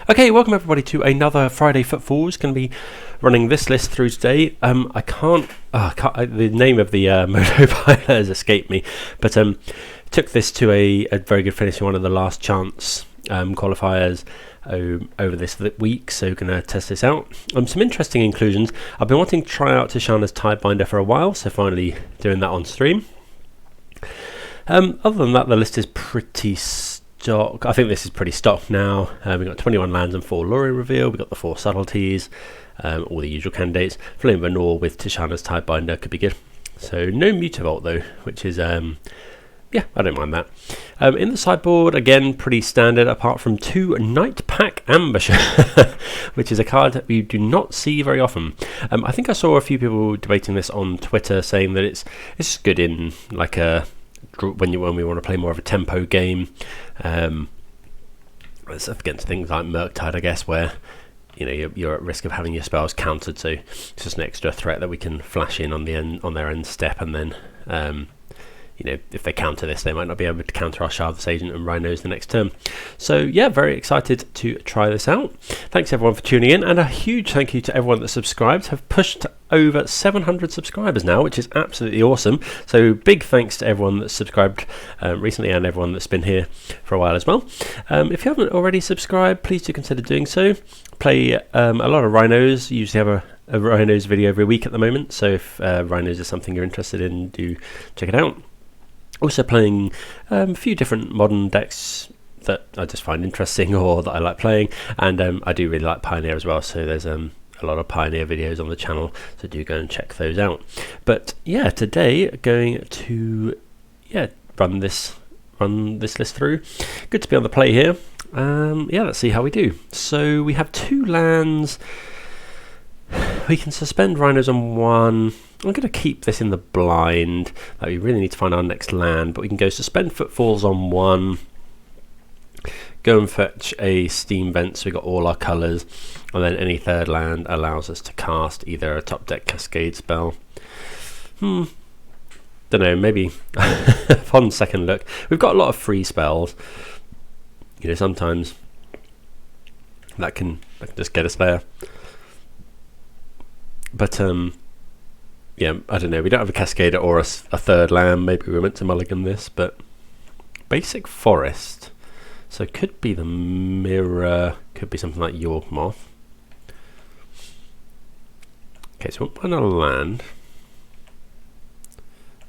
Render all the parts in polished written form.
Okay, welcome everybody to another Friday Footfalls. Going to be running this list through today. The name of the Moto pilot has escaped me, but took this to a very good finish in one of the last chance qualifiers over this week, so going to test this out. Some interesting inclusions. I've been wanting to try out Tishana's Tidebinder for a while, so finally doing that on stream. Other than that, the list is pretty stock. I think this is pretty stock now. We've got 21 lands and 4 Lure reveal. We've got the 4 subtleties, all the usual candidates. Flame Venor with Tishana's Tidebinder could be good. So no Mutavault though, which is yeah, I don't mind that. In the sideboard, again, pretty standard, apart from 2 Nightpack Ambusher, which is a card that we do not see very often. I think I saw a few people debating this on Twitter, saying that it's good in like a when we want to play more of a tempo game. It's up against things like Murktide, I guess, where you're at risk of having your spells countered, so it's just an extra threat that we can flash in on their end step, and then if they counter this, they might not be able to counter our Shardless Agent and Rhinos the next turn. So yeah, very excited to try this out. Thanks everyone for tuning in, and a huge thank you to everyone that subscribed. Have pushed over 700 subscribers now, which is absolutely awesome. So big thanks to everyone that's subscribed recently, and everyone that's been here for a while as well. If you haven't already subscribed, please do consider doing so. Play a lot of Rhinos. Usually have a Rhinos video every week at the moment, so if Rhinos is something you're interested in, do check it out. Also playing a few different modern decks that I just find interesting or that I like playing, and I do really like Pioneer as well, so there's a lot of Pioneer videos on the channel, so do go and check those out. But yeah, today going to run this list through. Good to be on the play here. Yeah, let's see how we do. So we have 2 lands. We can suspend Rhinos on 1. I'm going to keep this in the blind. We really need to find our next land, but we can go suspend Footfalls on 1. Go and fetch a Steam Vent, so we've got all our colours, and then any third land allows us to cast either a top deck Cascade spell. Don't know, maybe upon second look. We've got a lot of free spells. Sometimes that can just get us there. But yeah, I don't know. We don't have a Cascader or a third land. Maybe we're meant to mulligan this, but basic forest. So it could be the mirror. Could be something like Yawgmoth. Okay, so we'll find a land.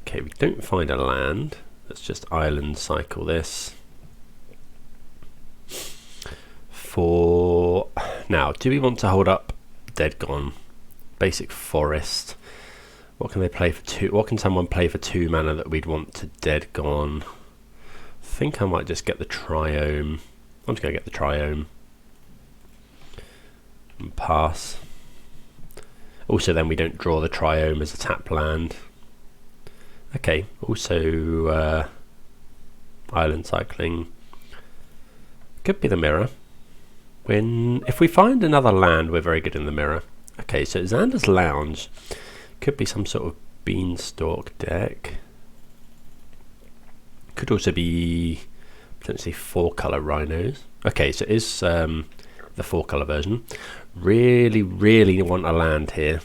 Okay, we don't find a land. Let's just island cycle this. For now, do we want to hold up Dead Gone? Basic forest. What can they play for 2? What can someone play for 2 mana that we'd want to Dead Gone? I think I might just get the Triome. I'm just going to get the Triome and pass. Also, then we don't draw the Triome as a tap land. Okay. Also, island cycling could be the mirror. If we find another land, we're very good in the mirror. Okay, so Xander's Lounge could be some sort of beanstalk deck. Could also be potentially 4-color Rhinos. Okay, so it is the 4-color version. Really, really want a land here.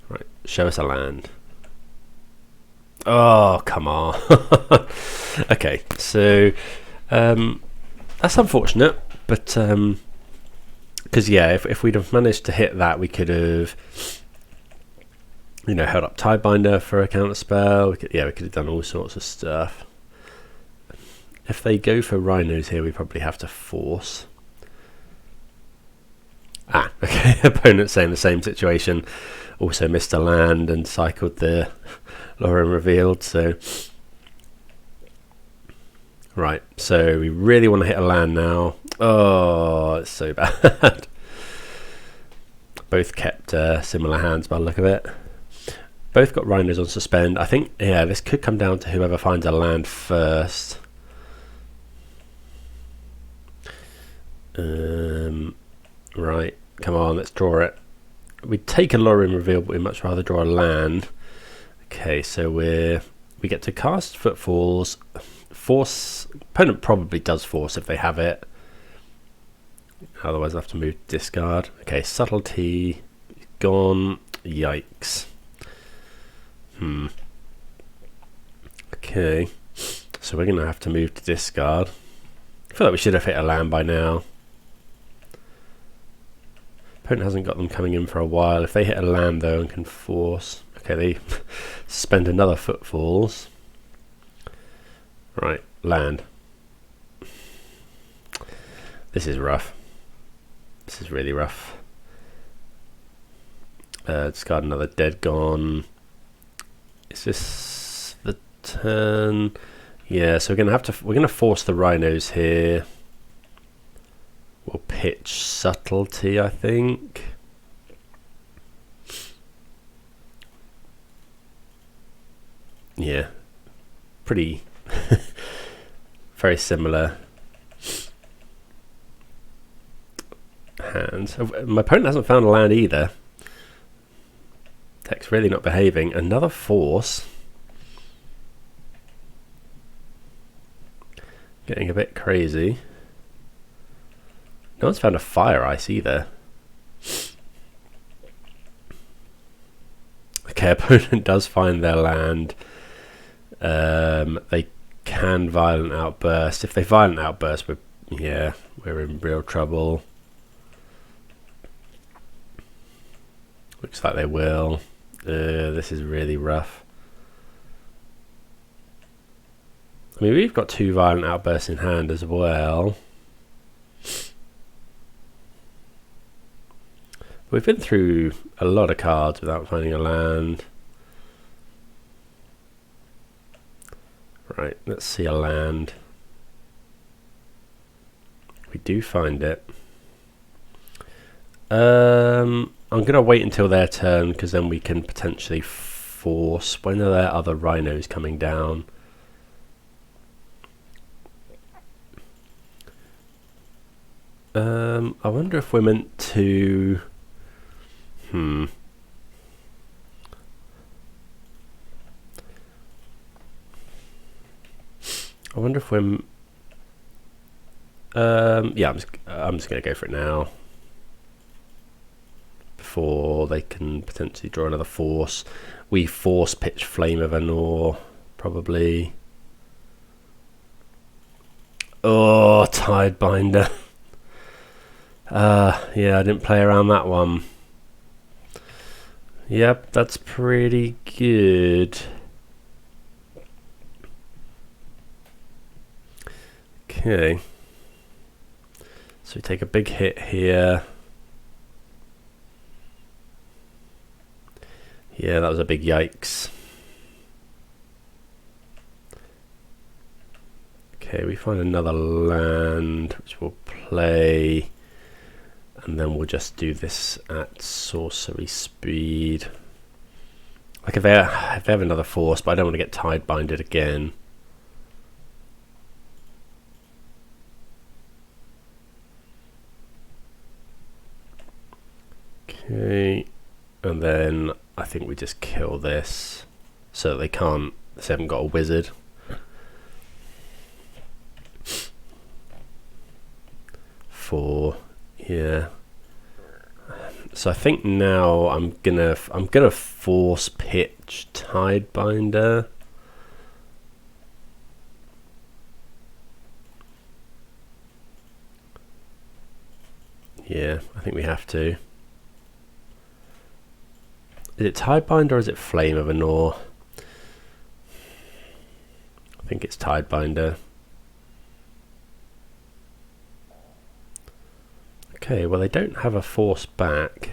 Right, show us a land. Oh, come on. Okay, so that's unfortunate, but because yeah, if we'd have managed to hit that, we could have held up Tidebinder for a counter spell. We could have done all sorts of stuff. If they go for Rhinos here, we probably have to force. Okay. Opponent saying the same situation. Also missed a land and cycled the Lauren revealed. So right, so we really want to hit a land now. Oh, it's so bad. Both kept similar hands by the look of it. Both got Rhinos on suspend. I think, yeah, this could come down to whoever finds a land first. Right, come on, let's draw it. We'd take a Lauren reveal, but we'd much rather draw a land. Okay, so we get to cast Footfalls. Force. Opponent probably does force if they have it. Otherwise I have to move discard. Okay, subtlety gone. Yikes. Okay, so we're gonna have to move to discard. I feel like we should have hit a land by now. Opponent hasn't got them coming in for a while. If they hit a land though and can force, okay, they spend another Footfalls. Right, land. This is rough. This is really rough. Discard another dead gone. Is this the turn? Yeah, so we're gonna force the Rhinos here. We'll pitch subtlety, I think. Yeah, pretty very similar hands. My opponent hasn't found a land either. Deck's really not behaving. Another force. Getting a bit crazy. No one's found a fire ice either. Okay, opponent does find their land. They can violent outburst. If they violent outburst, we're in real trouble. Looks like they will. This is really rough. I mean, we've got 2 violent outbursts in hand as well. We've been through a lot of cards without finding a land. Right, let's see a land. We do find it. I'm going to wait until their turn because then we can potentially force. When are there other Rhinos coming down? I wonder if we're meant to... I wonder if we're... yeah, I'm just going to go for it now. Before they can potentially draw another force. We force pitch Flame of Anor, probably. Oh, Tidebinder. Yeah, I didn't play around that one. Yep, that's pretty good. Okay. So we take a big hit here. Yeah, that was a big yikes. Okay, we find another land, which we'll play. And then we'll just do this at sorcery speed. Like if they have another force, but I don't want to get Tidebinded again. Okay, and then I think we just kill this so that they haven't got a wizard. Yeah. So I think now I'm gonna force pitch Tidebinder. Yeah, I think we have to. Is it Tidebinder or is it Flame of Anor? I think it's Tidebinder. Okay, well they don't have a force back.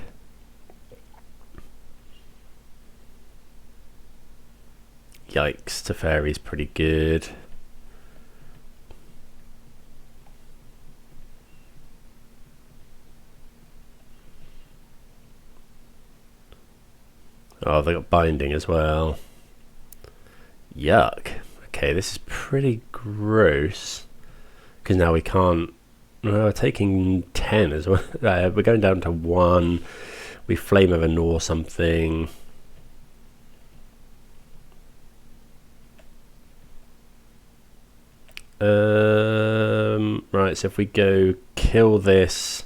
Yikes, Teferi's pretty good. Oh, they got binding as well. Yuck. Okay, this is pretty gross. Because now we can't... we're taking 10 as well. We're going down to 1. We Flame of Anor something. Right, so if we go kill kill this.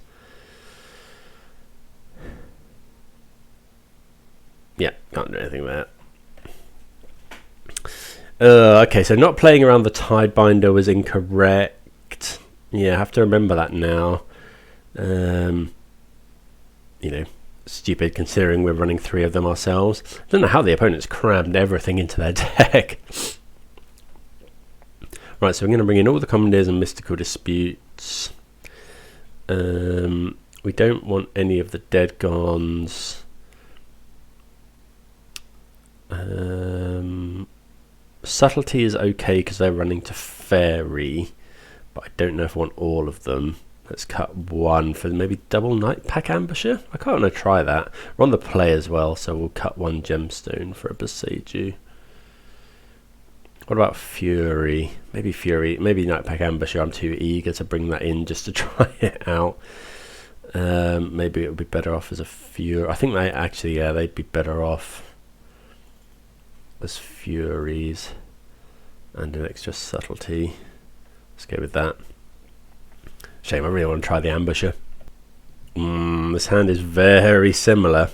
Yeah, can't do anything there. Okay, so not playing around the Tidebinder was incorrect. Yeah, I have to remember that now. You know, stupid considering we're running 3 of them ourselves. I don't know how the opponents crammed everything into their deck. Right, so we're going to bring in all the commandeers and mystical disputes. We don't want any of the dead gons. Subtlety is okay because they're running to fairy, but I don't know if I want all of them. Let's cut 1 for maybe double Nightpack Ambusher. I kind of want to try that. We're on the play as well, so we'll cut 1 gemstone for a Beseiju. What about Fury? Maybe Fury, maybe Nightpack Ambusher. I'm too eager to bring that in just to try it out. Maybe it would be better off as a Fury. I think they actually, yeah, they'd be better off as Furies and an extra subtlety. Let's go with that. Shame, I really want to try the Ambusher. This hand is very similar.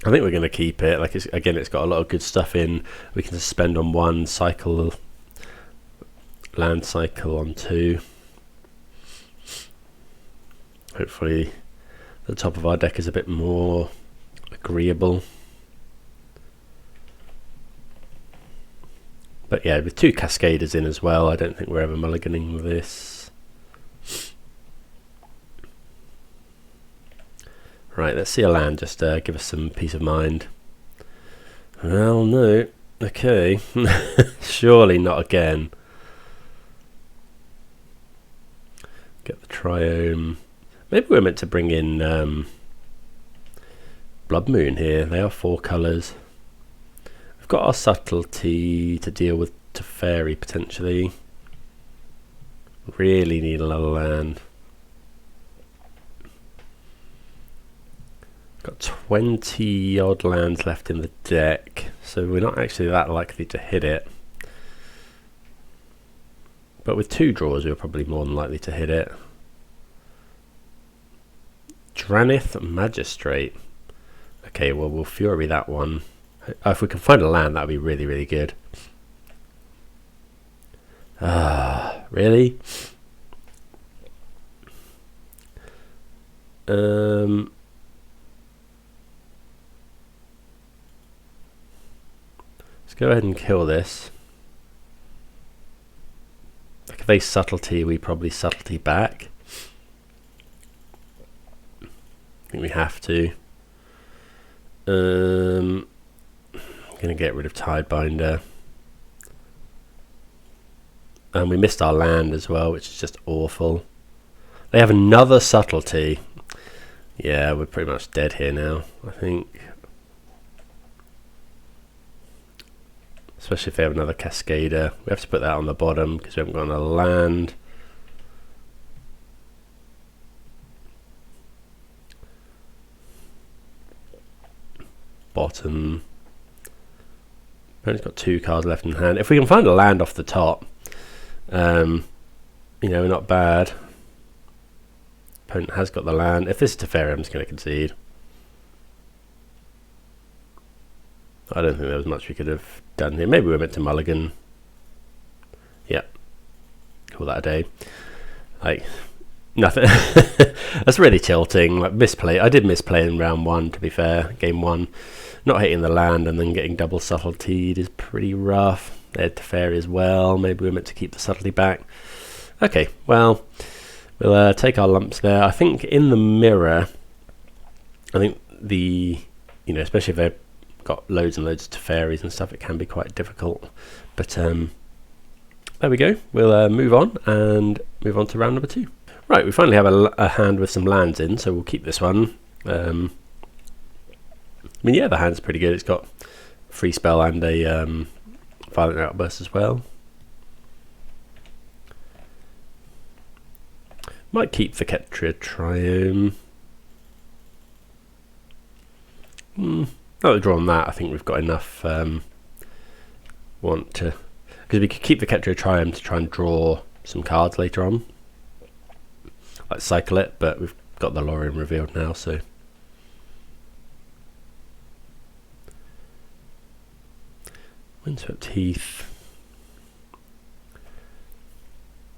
I think we're going to keep it. Like, it's got a lot of good stuff in. We can spend on 1 cycle, land cycle on 2. Hopefully the top of our deck is a bit more agreeable. But yeah, with 2 Cascaders in as well, I don't think we're ever mulliganing with this. Right, let's see a land, just give us some peace of mind. Well, no. Okay. Surely not again. Get the Triome. Maybe we're meant to bring in Blood Moon here. They are 4 colours. We've got our subtlety to deal with Teferi potentially. Really need another land. Got 20 odd lands left in the deck, so we're not actually that likely to hit it. But with 2 draws, we're probably more than likely to hit it. Dranith Magistrate. Okay, well, we'll Fury that one. If we can find a land, that would be really, really good. Really? Let's go ahead and kill this. Like if they subtlety, we probably subtlety back. I think we have to. I'm gonna get rid of Tidebinder. And we missed our land as well, which is just awful. They have another subtlety. Yeah, we're pretty much dead here now, I think. Especially if they have another Cascader. We have to put that on the bottom because we haven't got another land. Bottom. Opponent's got 2 cards left in hand. If we can find a land off the top, you know, not bad. Opponent has got the land. If this is Teferi, I'm just going to concede. I don't think there was much we could have done here. Maybe we were meant to mulligan. Yeah. Call that a day. Like, nothing. That's really tilting. Like, misplay. I did misplay in round 1, to be fair. Game 1. Not hitting the land and then getting double subtlety is pretty rough. They had Teferi as well. Maybe we were meant to keep the subtlety back. Okay, well, we'll take our lumps there. I think in the mirror, I think the, you know, especially if they've got loads and loads of Teferis and stuff, it can be quite difficult. But there we go. We'll move on and move on to round number 2. Right, we finally have a hand with some lands in, so we'll keep this one. I mean, yeah, the hand's pretty good. It's got free spell and a violent outburst as well. Might keep the Ketria Triome. Now that we've drawn that, I think we've got enough. Want to, because we could keep the Ketria Triome to try and draw some cards later on. like cycle it, but we've got the Lorien revealed now, so Windswept Heath,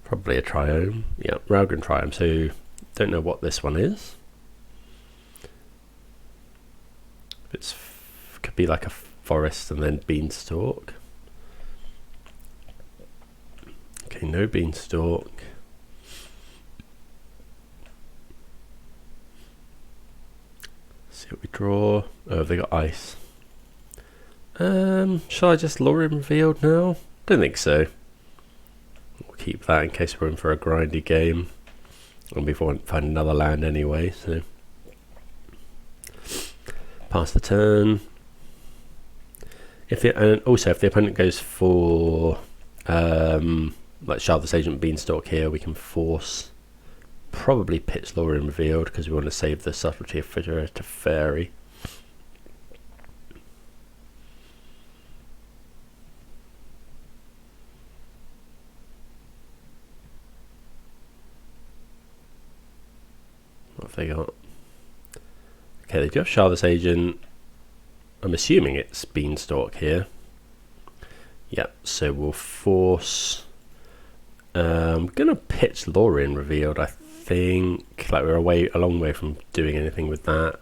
probably a Triome. Yeah, Ralgren Triome. So don't know what this one is. It's could be like a forest and then Beanstalk. Okay, no Beanstalk. See what we draw. Oh, have they got ice? Shall I just Lorien revealed now? Don't think so. We'll keep that in case we're in for a grindy game. And we won't find another land anyway, so pass the turn. And also if the opponent goes for like Sharvest Agent Beanstalk here, we can force probably pitch Lorien revealed because we want to save the subtlety of Latorretta Fairy. What have they got? Okay, they do have Sharvest Agent. I'm assuming it's Beanstalk here. Yep, so we'll force. I'm gonna pitch Lorien revealed, I think. Like we're a long way from doing anything with that.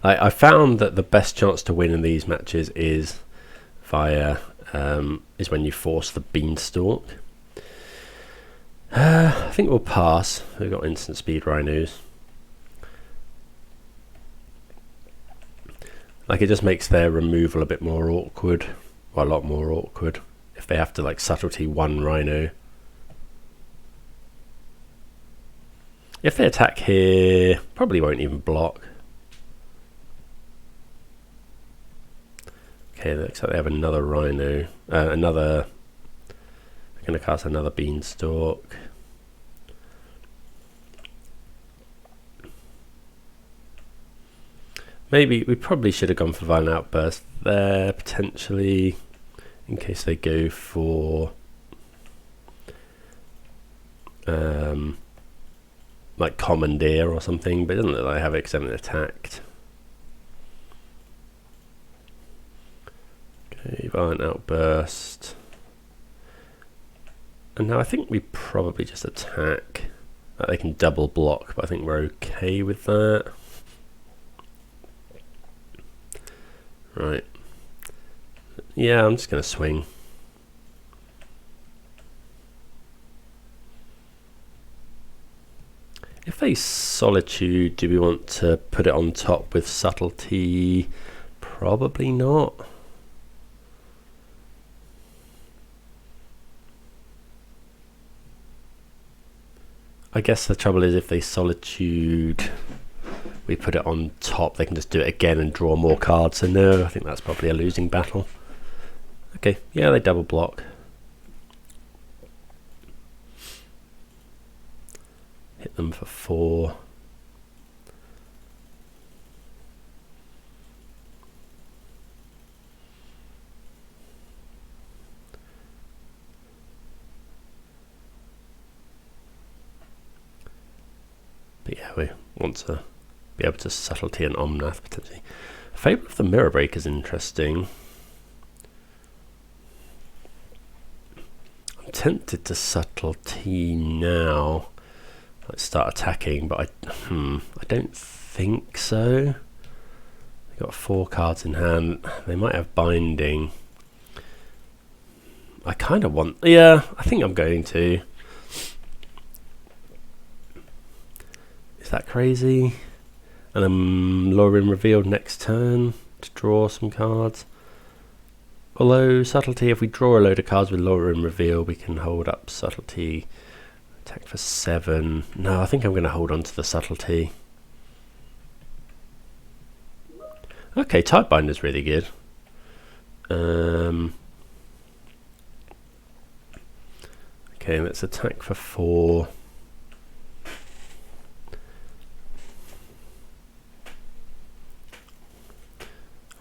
I found that the best chance to win in these matches is via is when you force the Beanstalk. I think we'll pass. We've got instant speed Rhinos. Like it just makes their removal a bit more awkward, or a lot more awkward, if they have to like subtlety one Rhino. If they attack here, probably won't even block. Okay, looks like they have another Rhino, they're going to cast another Beanstalk. Maybe we probably should have gone for Violent Outburst there, potentially, in case they go for like Commandeer or something, but it doesn't look like they have it because they haven't attacked. Okay, Violent Outburst. And now I think we probably just attack. They can double block, but I think we're okay with that. Right. Yeah, I'm just going to swing. If they Solitude, do we want to put it on top with Subtlety? Probably not. I guess the trouble is if they Solitude, we put it on top, they can just do it again and draw more cards. So no, I think that's probably a losing battle. Okay, yeah, they double block. Hit them for 4. But yeah, we want to be able to Subtlety and Omnath potentially. Fable of the Mirror Break is interesting. I'm tempted to Subtlety now. Let's start attacking, but I don't think so. They've got 4 cards in hand. They might have Binding. I kind of want... Yeah, I think I'm going to. Is that crazy? And then Lorien revealed next turn to draw some cards. Although Subtlety, if we draw a load of cards with Lorien reveal, we can hold up Subtlety. Attack for 7. No, I think I'm going to hold on to the Subtlety. Okay, Tidebinder's really good. Okay, let's attack for 4.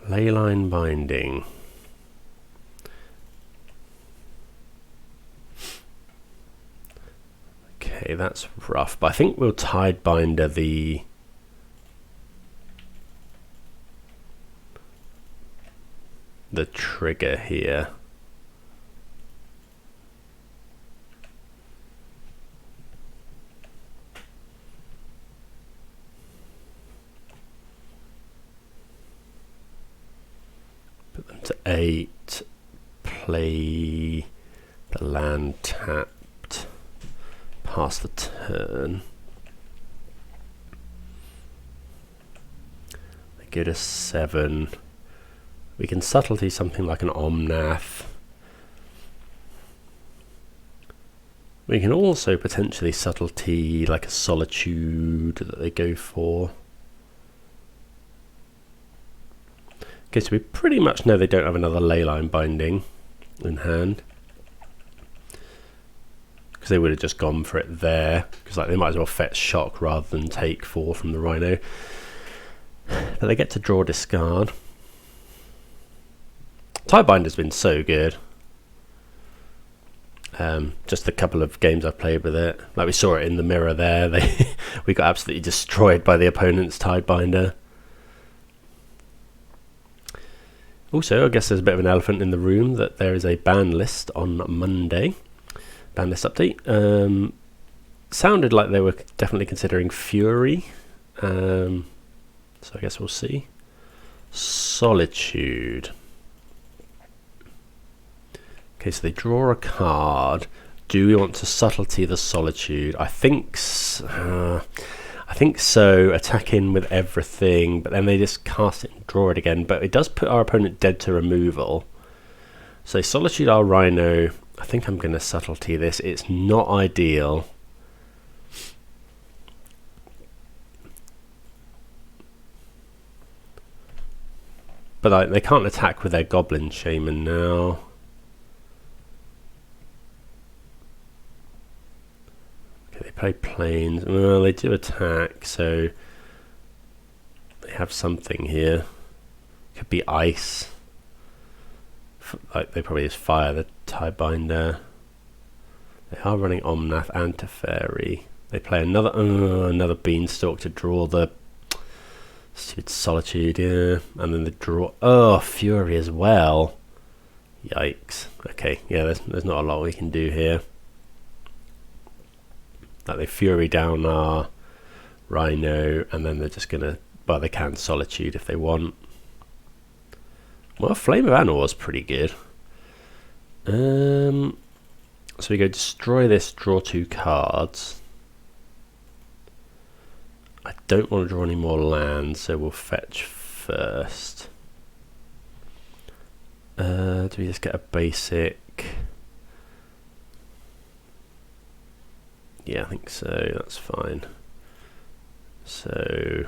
Leyline Binding. Okay, that's rough, but I think we'll Tidebinder the trigger here. Put them to 8, play the land tapped, pass the turn. They go to 7. We can subtlety something like an Omnath. We can also potentially subtlety like a Solitude that they go for. Okay, so we pretty much know they don't have another Leyline Binding in hand, because they would have just gone for it there, because like they might as well fetch Shock rather than take 4 from the Rhino. But they get to draw discard. Tidebinder's been so good. Just a couple of games I've played with it, like we saw it in the mirror there, we got absolutely destroyed by the opponent's Tidebinder. Also, I guess there's a bit of an elephant in the room that there is a ban list on Monday. Ban list update. Sounded like they were definitely considering Fury. So I guess we'll see. Solitude. Okay, so they draw a card. Do we want to subtlety the Solitude? I think so. Attack in with everything, but then they just cast it and draw it again. But it does put our opponent dead to removal. So Solitude our Rhino. I think I'm going to subtlety this. It's not ideal. But they can't attack with their Goblin Shaman now. They play planes. Well, they do attack, so they have something here. Could be ice. Like they probably just fire the Tidebinder. They are running Omnath and Teferi. They play another Beanstalk to draw the stupid Solitude, yeah. And then they draw Fury as well. Yikes. Okay, yeah, there's not a lot we can do here. Like they Fury down our Rhino, and then they're just gonna, well, they can Solitude if they want. Well, Flame of Anor was pretty good. So we go destroy this, draw 2 cards. I don't want to draw any more lands, so we'll fetch first. Do we just get a basic? Yeah, I think so. That's fine. So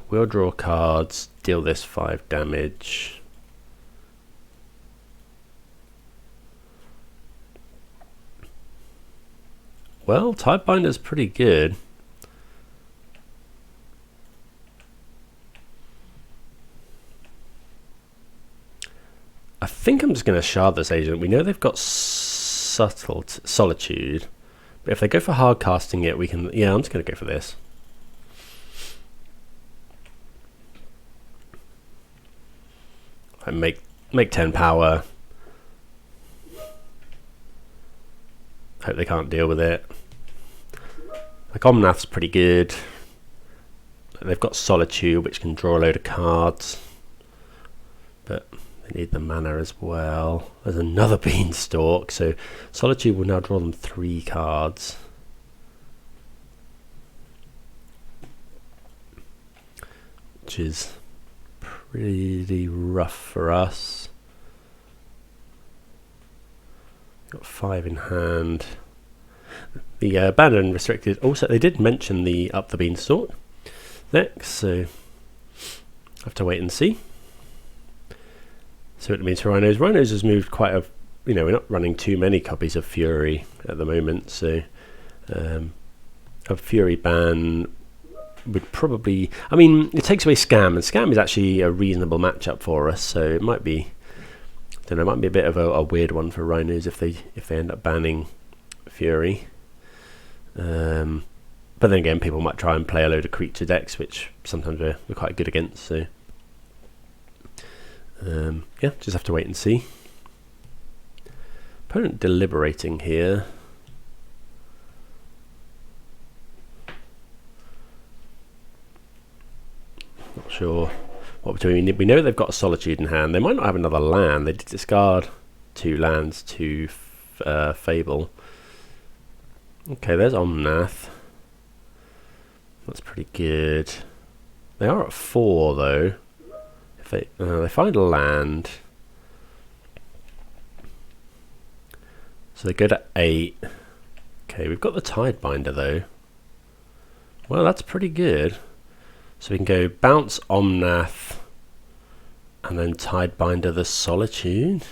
we'll draw cards, deal this 5 damage. Well, Tidebinder's pretty good. I think I'm just going to shard this agent. We know they've got Solitude, but if they go for hard casting it, we can. Yeah, I'm just going to go for this. I make 10 power. Hope they can't deal with it. Like Omnath's pretty good. They've got Solitude, which can draw a load of cards, but they need the mana as well. There's another Beanstalk, so Solitude will now draw them 3 cards. Which is pretty rough for us. Got 5 in hand. The abandoned restricted. Also, they did mention the up the Beanstalk next, so I have to wait and see. So it means for Rhinos. Rhinos has moved quite a, we're not running too many copies of Fury at the moment, so a Fury ban would probably, it takes away Scam, and Scam is actually a reasonable matchup for us, so it might be, I don't know, it might be a bit of a weird one for Rhinos if they end up banning Fury. But then again, people might try and play a load of creature decks, which sometimes we're quite good against. So yeah, just have to wait and see. Opponent deliberating here. Not sure what we're doing. We know they've got a Solitude in hand. They might not have another land. They did discard 2 lands to Fable. Okay, there's Omnath. That's pretty good. They are at 4 though. If they find a land, so they go to 8. Okay, we've got the Tidebinder though. Well, that's pretty good. So we can go bounce Omnath and then Tidebinder the Solitude.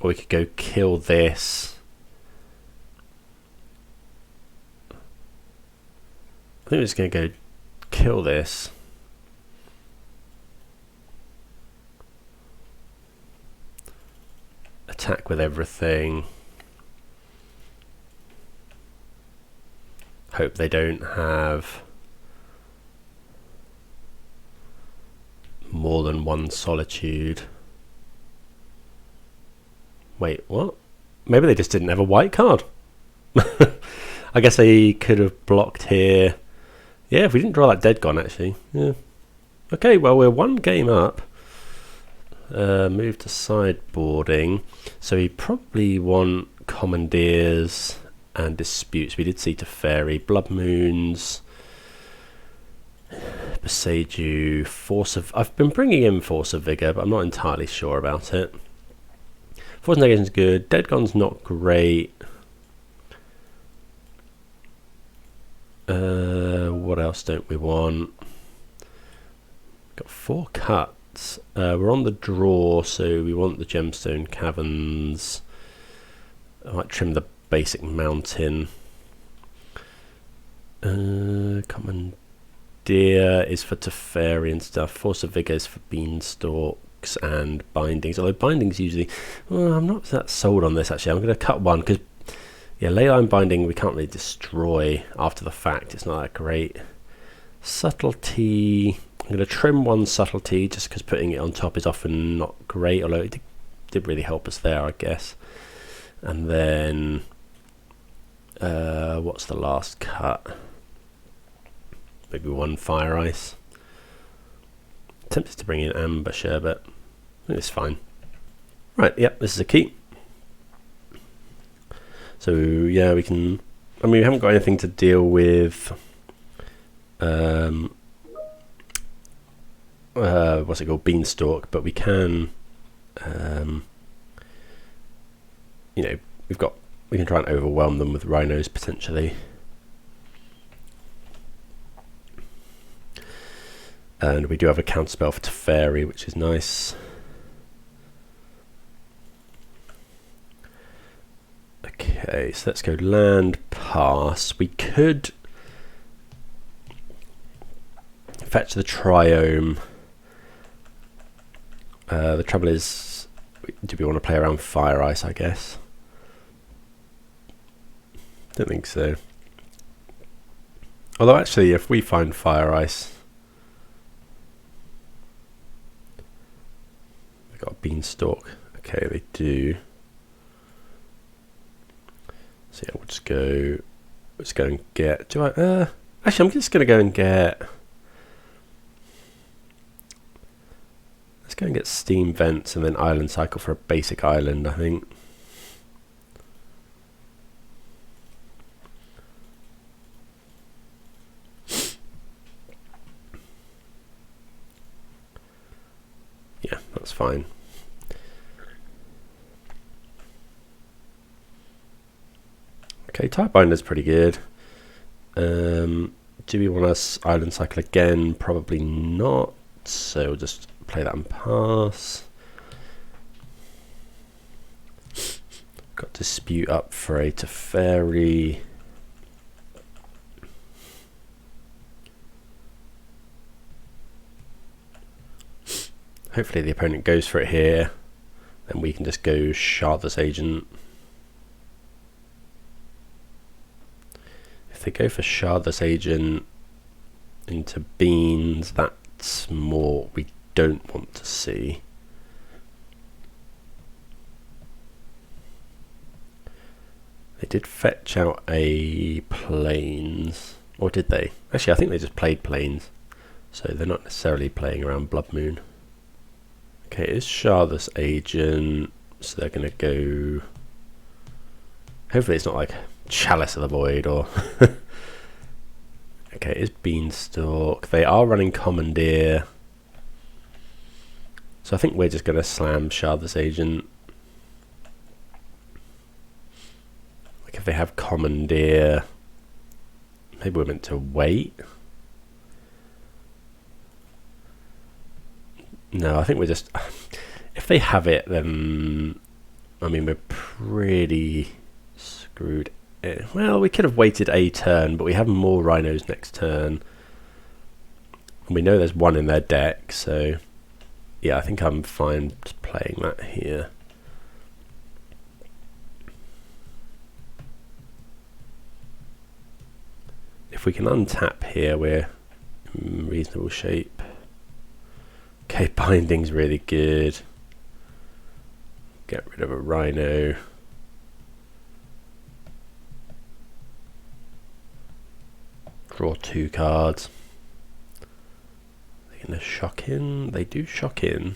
Or we could go kill this. I think we're just going to go kill this. Attack with everything. Hope they don't have more than 1 Solitude. Wait, what? Maybe they just didn't have a white card. I guess they could have blocked here. Yeah, if we didn't draw that dead gone, actually. Yeah. Okay, well, we're 1 game up. Move to sideboarding. So we probably want Commandeers and Disputes. We did see Teferi, Blood Moons, Beseiju, Force of... I've been bringing in Force of Vigor, but I'm not entirely sure about it. Force of Negation's good. Dead Gone's not great. What else don't we want? Got 4 cuts. We're on the draw, so we want the Gemstone Caverns. I might trim the basic mountain. Commandeer is for Teferi and stuff. Force of Vigor is for Beanstalks and Bindings. Although Bindings usually... Well, I'm not that sold on this, actually. I'm going to cut 1, because... Yeah, Leyline Binding we can't really destroy after the fact. It's not that great. Subtlety. I'm going to trim 1 Subtlety just because putting it on top is often not great, although it did really help us there, I guess. And then what's the last cut? Maybe 1 Fire Ice. Tempted to bring in Ambusher, but it's fine. Right, yep, this is a keep. So yeah, we can... I mean, we haven't got anything to deal with... what's it called? Beanstalk, but we can... you know, we can try and overwhelm them with Rhinos, potentially. And we do have a counterspell for Teferi, which is nice. Okay, so let's go land, pass. We could fetch the Triome. The trouble is, do we want to play around Fire Ice, I guess? Don't think so. Although actually, if we find Fire Ice... They've got a Beanstalk. Okay, they do. So yeah, we'll just go. Let's go and get. Do I? Actually, I'm just going to go and get. Let's go and get Steam Vents and then Island Cycle for a basic island, I think. Yeah, that's fine. Okay, Tidebinder's pretty good. Do we want us Island Cycle again? Probably not. So we'll just play that and pass. Got Dispute up for a Teferi. Hopefully the opponent goes for it here. And we can just go Shardless Agent. they go for Shardless Agent into Beans, that's more we don't want to see. They did fetch out a Plains, or did they? Actually, I think they just played Plains, so they're not necessarily playing around Blood Moon. Okay, it's Shardless Agent, so they're going to go... Hopefully it's not like Chalice of the Void or... Okay, it's Beanstalk. They are running Commandeer, so I think we're just going to slam Shardless Agent. Like if they have Commandeer, maybe we're meant to wait. No, I think we're just... If they have it, then... I mean, we're pretty screwed. Well, we could have waited a turn, but we have more Rhinos next turn. And we know there's one in their deck, so... Yeah, I think I'm fine just playing that here. If we can untap here, we're in reasonable shape. Okay, Binding's really good. Get rid of a Rhino. Draw 2 cards. They're going to shock in. They do shock in.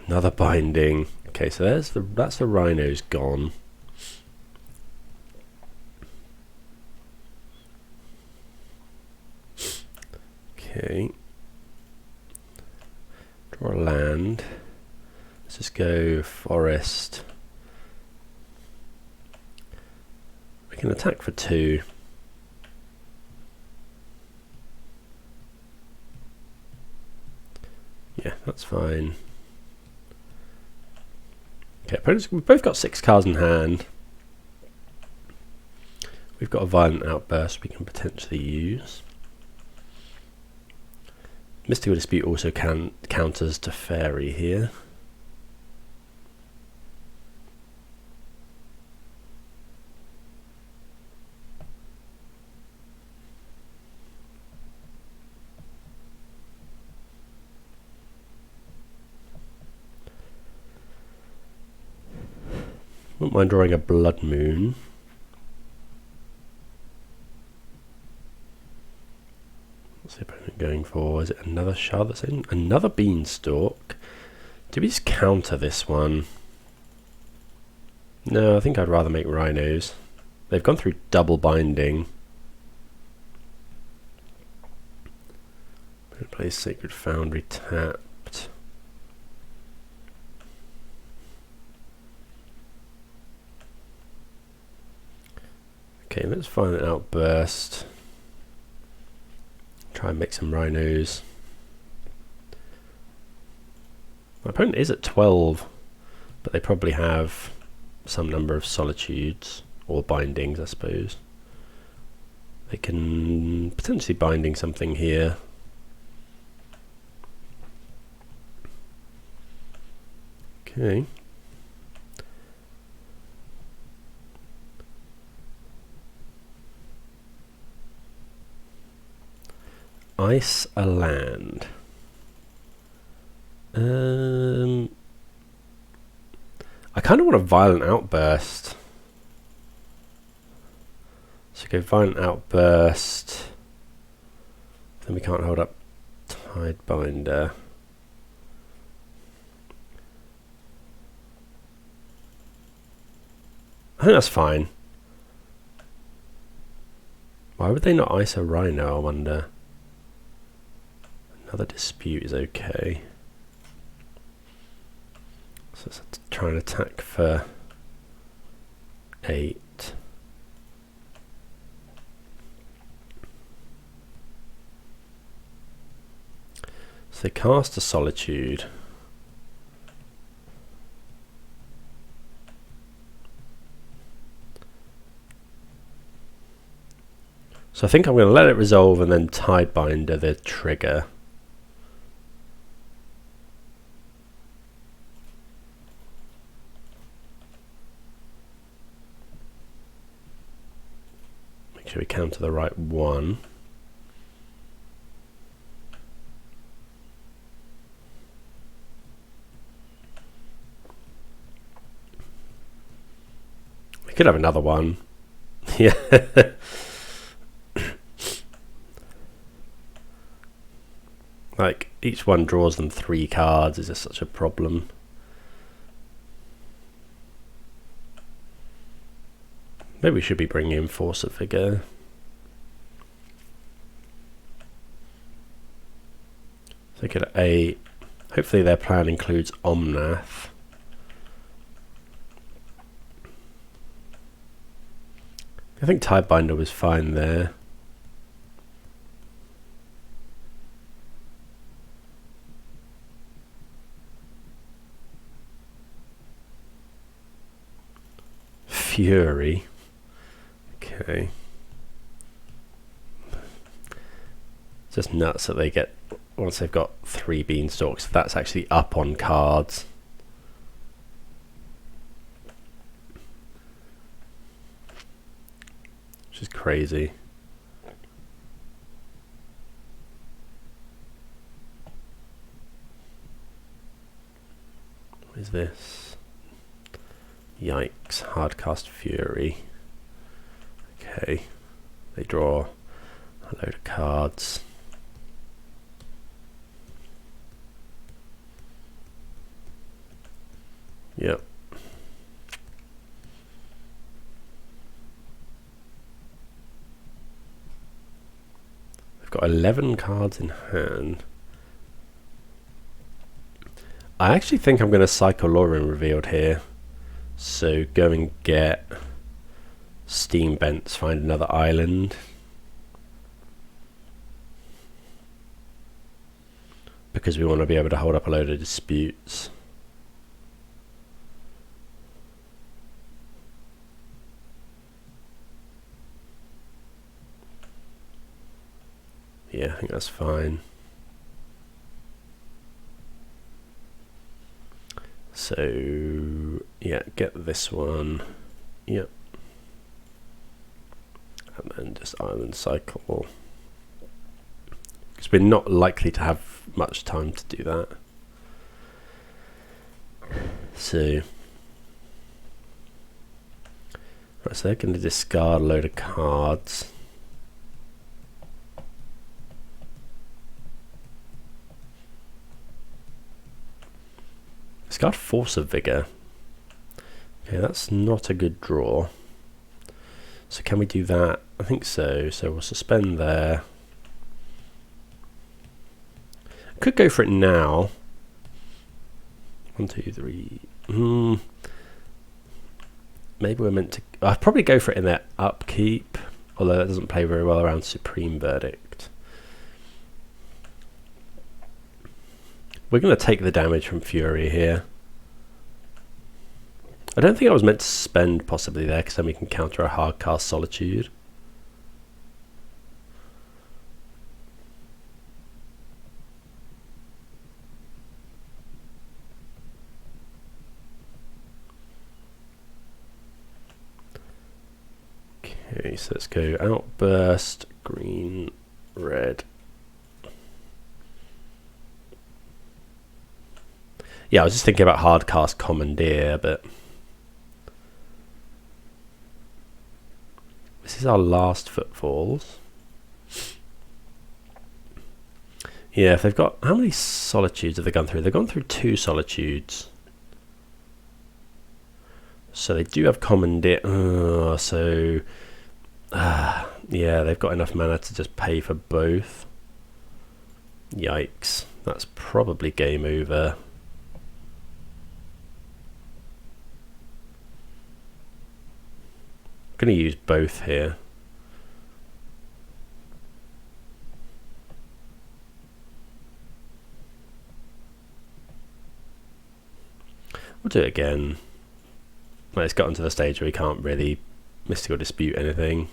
Another Binding. Okay, so that's the Rhinos gone. Okay. Draw a land. Let's just go Forest. We can attack for 2. Yeah, that's fine. Okay, opponents, we've both got 6 cards in hand. We've got a Violent Outburst we can potentially use. Mystical Dispute also counters to Fairy here. Wouldn't mind drawing a Blood Moon. What's the opponent going for? Is it another Shard that's in? Another Beanstalk? Do we just counter this one? No, I think I'd rather make Rhinos. They've gone through double Binding. Play Sacred Foundry tapped. Okay, let's find an Outburst. Try and make some Rhinos. My opponent is at 12, but they probably have some number of Solitudes, or Bindings, I suppose. They can potentially Binding something here. Okay. Ice a land. I kind of want a Violent Outburst. So go Violent Outburst. Then we can't hold up Tidebinder. I think that's fine. Why would they not ice a Rhino, I wonder? Another Dispute is okay. So let's try and attack for 8. So they cast a Solitude. So I think I'm going to let it resolve and then Tidebinder the trigger. sure we counter the right one. We could have another one. Yeah. Like, each one draws them 3 cards. Is this such a problem? Maybe we should be bringing in Force of Vigor. So get 8. Hopefully their plan includes Omnath. I think Tidebinder was fine there. Fury. Okay. Just nuts that they get, once they've got 3 Beanstalks, that's actually up on cards. Which is crazy. What is this? Yikes, Hardcast Fury. Okay, they draw a load of cards. Yep. They've got 11 cards in hand. I actually think I'm going to cycle Lauren revealed here. So go and get Steam Bents, find another island. Because we want to be able to hold up a load of disputes. Yeah, I think that's fine. So, yeah, get this one. Yep. And then just island cycle. Because we're not likely to have much time to do that. So, right, so they're going to discard a load of cards. Discard Force of Vigor. Okay, that's not a good draw. So can we do that? I think so. So we'll suspend there. Could go for it now. 1, 2, 3. Maybe we're meant to. I'd probably go for it in their upkeep, although that doesn't play very well around Supreme Verdict. We're going to take the damage from Fury here. I don't think I was meant to spend possibly there, because then we can counter a hard cast Solitude. Okay, so let's go Outburst, green, red. Yeah, I was just thinking about hardcast Commandeer, but this is our last Footfalls. Yeah, if they've got, how many Solitudes have they gone through? They've gone through 2 Solitudes. So they do have Commandeer. Yeah, they've got enough mana to just pay for both. Yikes, that's probably game over. I'm going to use both here. We'll do it again. Well, it's gotten to the stage where we can't really mystical dispute anything.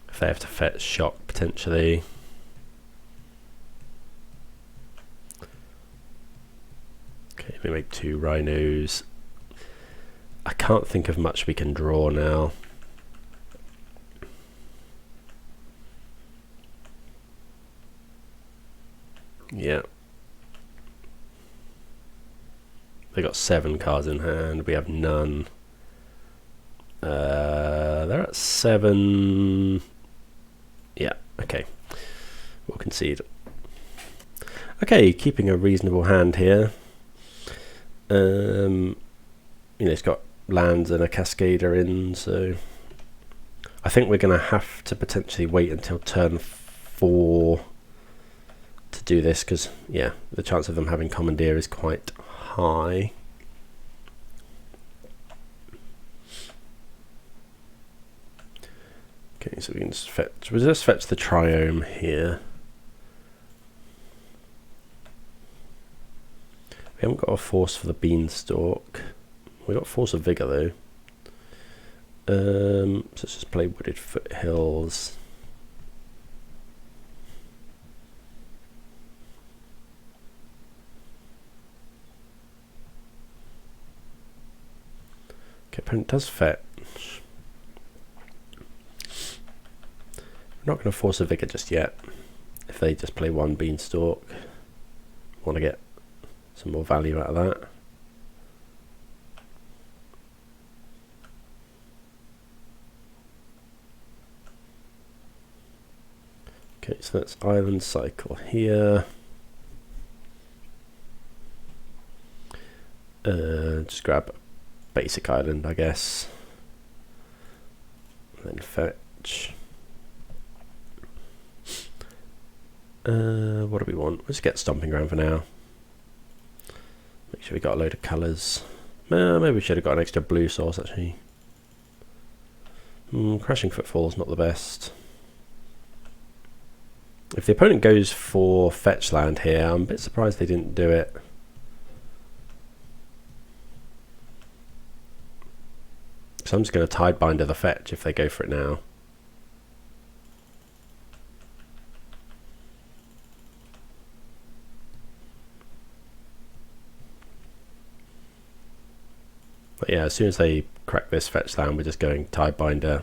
If they have to fetch shock potentially. Okay, we make 2 Rhinos. I can't think of much we can draw now. Yeah. They got 7 cards in hand. We have none. They're at 7. Yeah, okay. We'll concede. Okay, keeping a reasonable hand here. You know, it's got lands and a Cascader in, so I think we're going to have to potentially wait until turn 4 to do this, because yeah, the chance of them having Commandeer is quite high. Okay, so we can just fetch. We'll just fetch the Triome here. We haven't got a force for the Beanstalk. We got Force of Vigor though. So let's just play Wooded Foothills. Okay, opponent does fetch. We're not going to force a Vigor just yet. If they just play 1 Beanstalk, want to get some more value out of that. Okay, so that's Island Cycle here. Just grab a basic island, I guess. And then fetch. What do we want? Let's get Stomping Ground for now. Make sure we got a load of colours. Maybe we should have got an extra blue source actually. Crashing Footfalls, not the best. If the opponent goes for fetch land here, I'm a bit surprised they didn't do it. So I'm just going to Tidebinder the fetch if they go for it now. But yeah, as soon as they crack this fetch land, we're just going Tidebinder.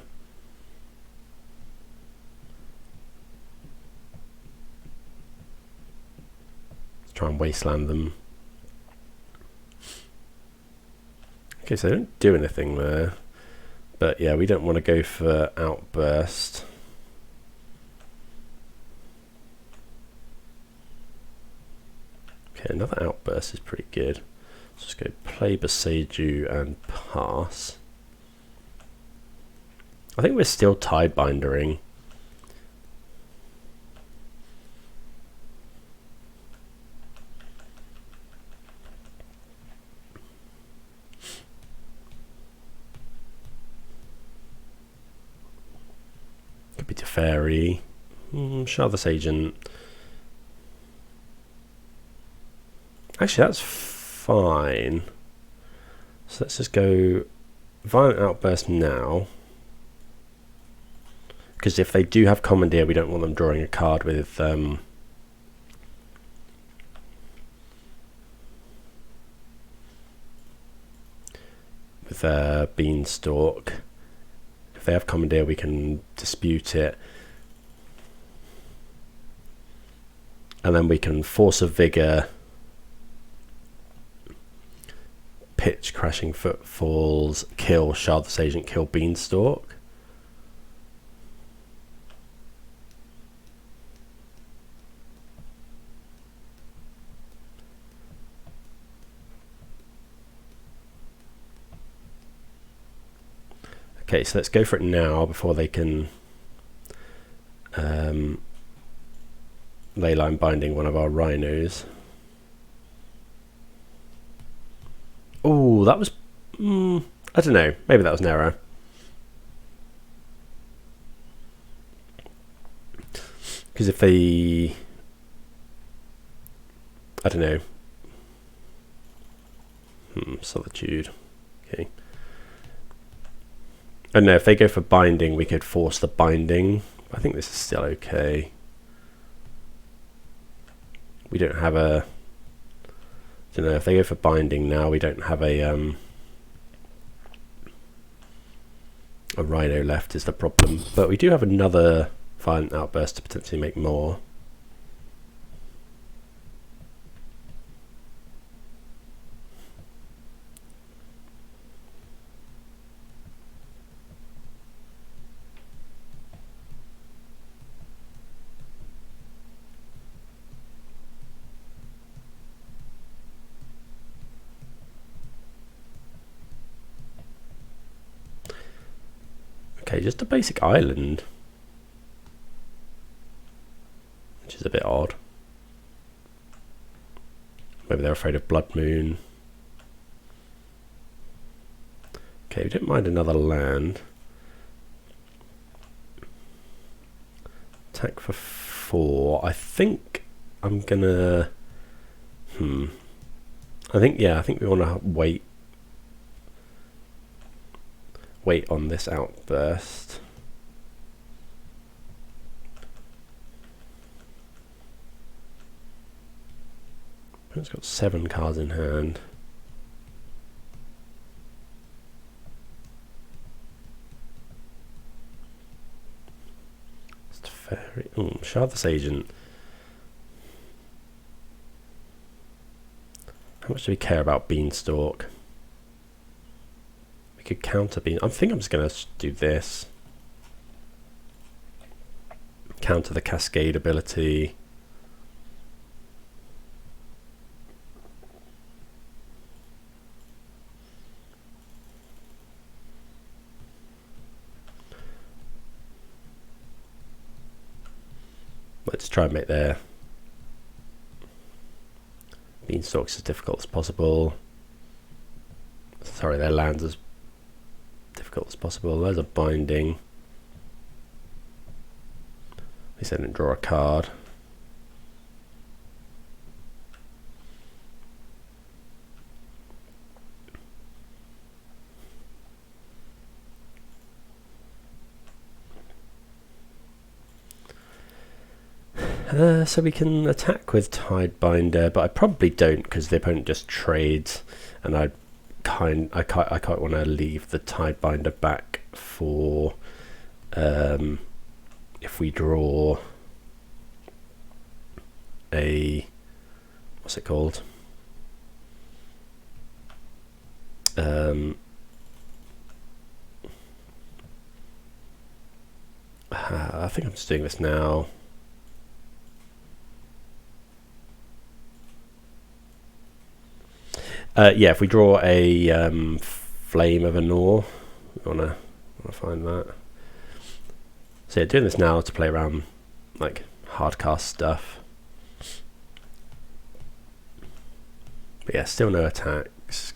Let's try and wasteland them. Okay, so they don't do anything there. But yeah, we don't want to go for Outburst. Okay, another Outburst is pretty good. Let's just go play Boseiju and pass. I think we're still Tidebindering. Could be Teferi. Shardless Agent. Actually, that's fine. So let's just go Violent Outburst now. Because if they do have Commandeer, we don't want them drawing a card with Beanstalk. If they have Commandeer, we can dispute it. And then we can Force of Vigor, pitch Crashing Footfalls, kill Shardless Agent, kill Beanstalk. Okay, so let's go for it now before they can Leyline Binding one of our Rhinos. Oh, that was... I don't know. Maybe that was an error. Because if they... I don't know. Solitude. Okay. I don't know, if they go for binding, we could force the binding. I think this is still okay. We don't have a... I don't know, if they go for binding now, we don't have a A Rhino left is the problem, but we do have another Violent Outburst to potentially make more. Okay, just a basic island, which is a bit odd. Maybe they're afraid of Blood Moon. Okay, we don't mind another land. Attack for 4. I think I'm gonna... I think we want to wait on this outburst. It's got 7 cards in hand. It's very... Oh, Shardless Agent. How much do we care about Beanstalk? We could counter Bean. I think I'm just going to do this. Counter the Cascade ability. Let's try and make their Beanstalks as difficult as possible. Sorry, their lands as difficult as possible. There's a binding. At least I didn't draw a card. So we can attack with Tidebinder, but I probably don't because the opponent just trades, and I quite want to leave the Tidebinder back for if we draw a, what's it called? I think I'm just doing this now. Yeah, if we draw a Flame of Anor, we wanna find that. So yeah, doing this now to play around like hardcast stuff. But yeah, still no attacks.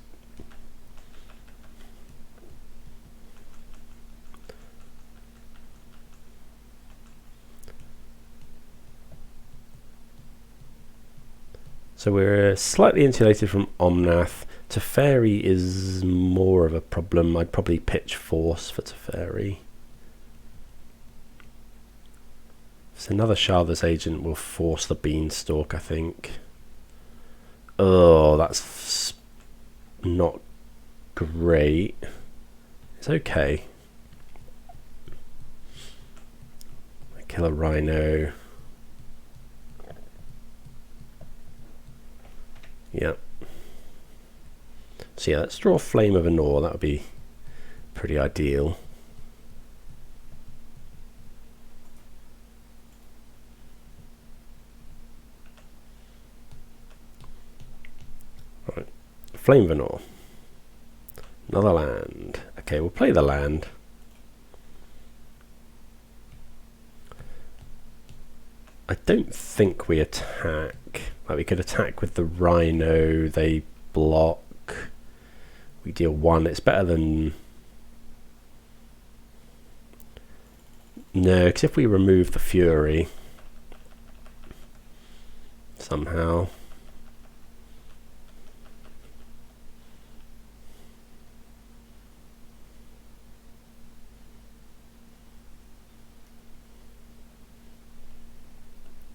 So we're slightly insulated from Omnath. Teferi is more of a problem. I'd probably pitch Force for Teferi. So another Shardless Agent will force the Beanstalk, I think. Oh, that's not great. It's okay. I kill a Rhino. Yeah. So yeah, let's draw Flame of Anor. That would be pretty ideal. Right. Flame of Anor. Another land. Okay, we'll play the land. I don't think we attack. Like, we could attack with the Rhino. They block. We deal 1. It's better than... No, because if we remove the Fury somehow...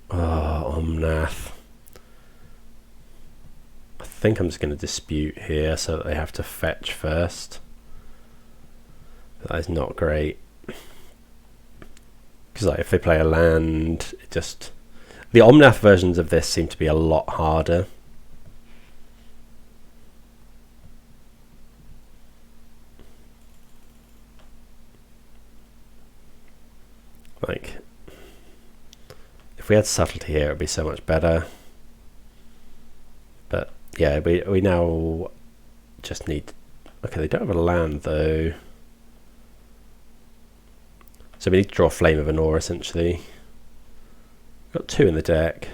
Omnath. I think I'm just going to dispute here so that they have to fetch first. That is not great. Because like if they play a land, it just... The Omnath versions of this seem to be a lot harder. Like, if we had subtlety here, it would be so much better. But yeah, we now just need... Okay, they don't have a land though. So we need to draw Flame of Anor essentially. Got 2 in the deck.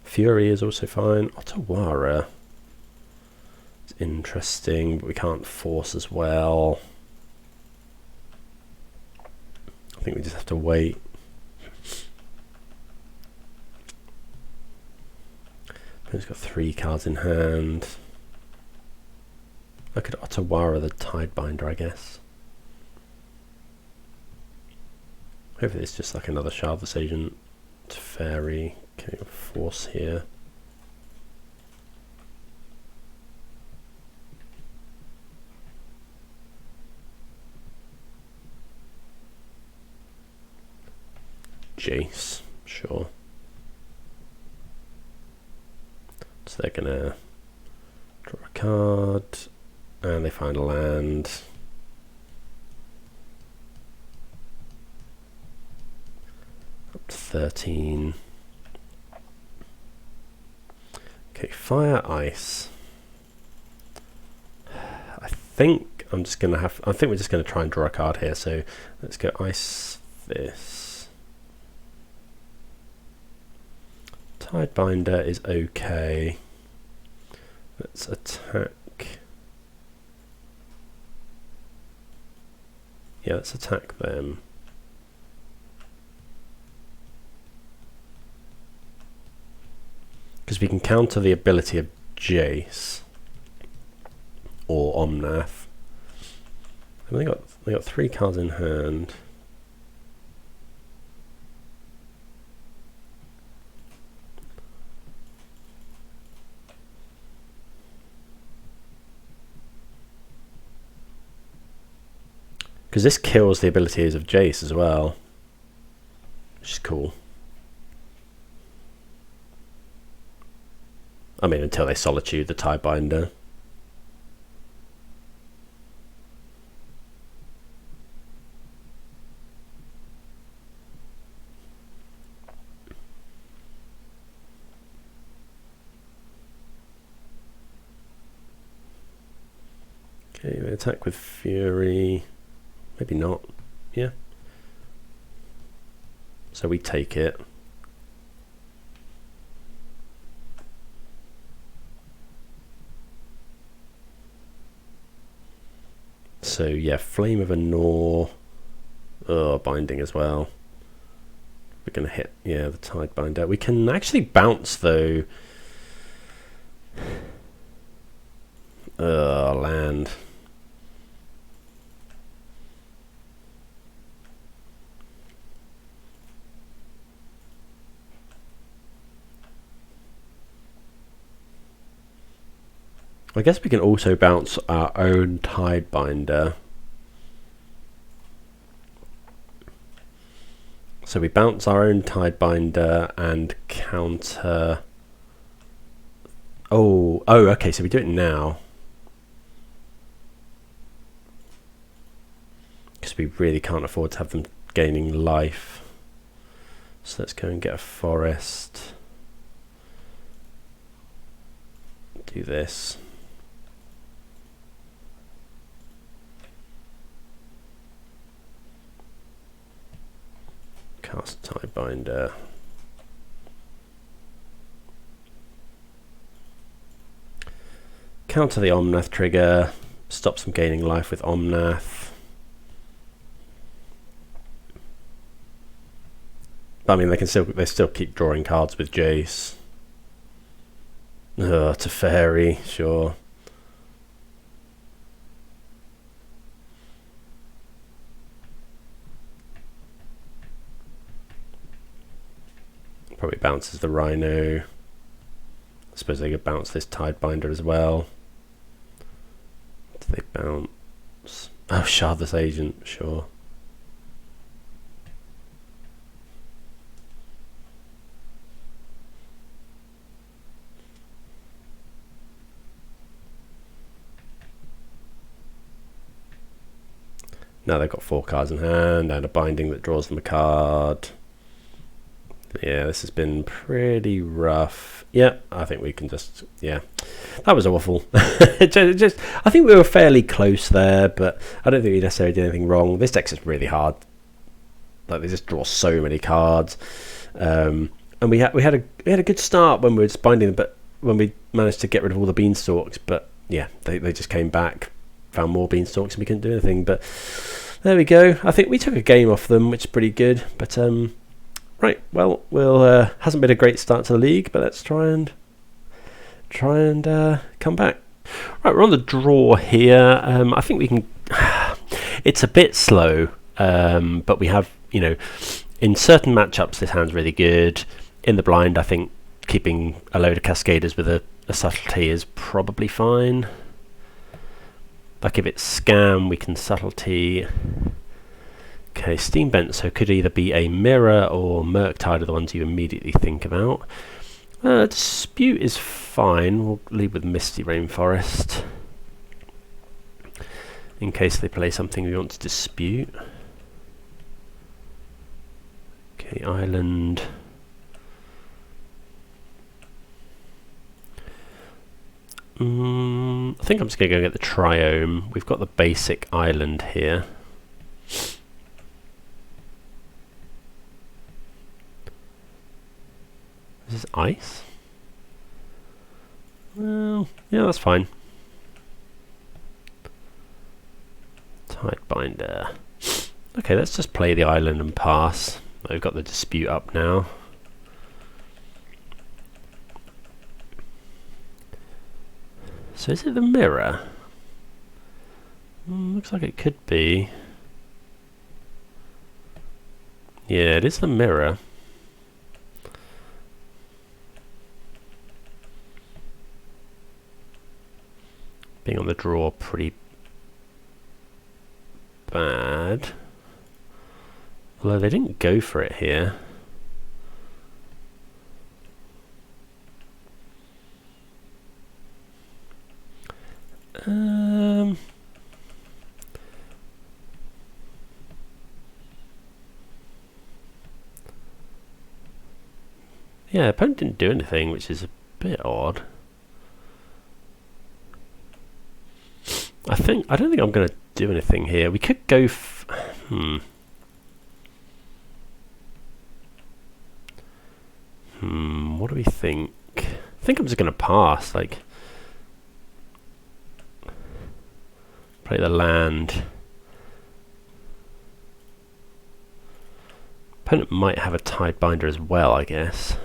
Fury is also fine. Otawara is interesting, but we can't force as well. I think we just have to wait. He's got 3 cards in hand. I could Otawara the Tidebinder, I guess. Hopefully it's just like another Shardless Agent. Fairy. Okay, force here. Jace, sure. So they're gonna draw a card, and they find a land. Up to 13. Okay, fire, ice. I think we're just gonna try and draw a card here. So let's go ice this. Tidebinder is okay. Let's attack. Yeah, let's attack them. Because we can counter the ability of Jace or Omnath. And they got 3 cards in hand. Because this kills the abilities of Jace as well, which is cool. I mean, until they Solitude the Tidebinder. Okay, we attack with Fury. Maybe not. Yeah. So we take it. So yeah, Flame of Anor. Oh, binding as well. We're gonna hit, yeah, the Tidebinder. We can actually bounce though. Land. I guess we can also bounce our own Tidebinder. So we bounce our own Tidebinder and counter... Oh, okay, so we do it now. Because we really can't afford to have them gaining life. So let's go and get a forest. Do this. Cast Tidebinder. Counter the Omnath trigger. Stops them gaining life with Omnath. But I mean, they still keep drawing cards with Jace. Teferi, sure. Probably bounces the Rhino. I suppose they could bounce this Tidebinder as well. Do they bounce? Oh, Shardless Agent, sure. Now they've got 4 cards in hand and a binding that draws them a card. Yeah, this has been pretty rough. Yeah, I think we can just... Yeah, that was awful. I think we were fairly close there, but I don't think we necessarily did anything wrong. This deck's just really hard. Like, they just draw so many cards. And we had a good start when we were just binding them, but when we managed to get rid of all the beanstalks. But yeah, they just came back, found more beanstalks, and we couldn't do anything. But there we go. I think we took a game off them, which is pretty good. But right, well, hasn't been a great start to the league, but let's try and come back. Right, we're on the draw here. I think we can. It's a bit slow, but we have, you know, in certain matchups this hand's really good. In the blind, I think keeping a load of Cascaders with a subtlety is probably fine. Like if it's Scam, we can subtlety. Okay, Steam Bent, so could either be a Mirror or Murktide are the ones you immediately think about. Dispute is fine. We'll lead with Misty Rainforest in case they play something we want to dispute. Okay, Island. I think I'm just going to go get the Triome. We've got the basic Island here. Is this ice? Well, yeah, that's fine. Tidebinder. Okay, let's just play the island and pass. We've got the dispute up now. So is it the Mirror? Looks like it could be. Yeah, it is the Mirror. Being on the draw pretty bad. Although they didn't go for it here. Yeah, opponent didn't do anything, which is a bit odd. I don't think I'm going to do anything here. We could go. What do we think? I think I'm just going to pass. Like, play the land. Opponent might have a Tidebinder as well, I guess.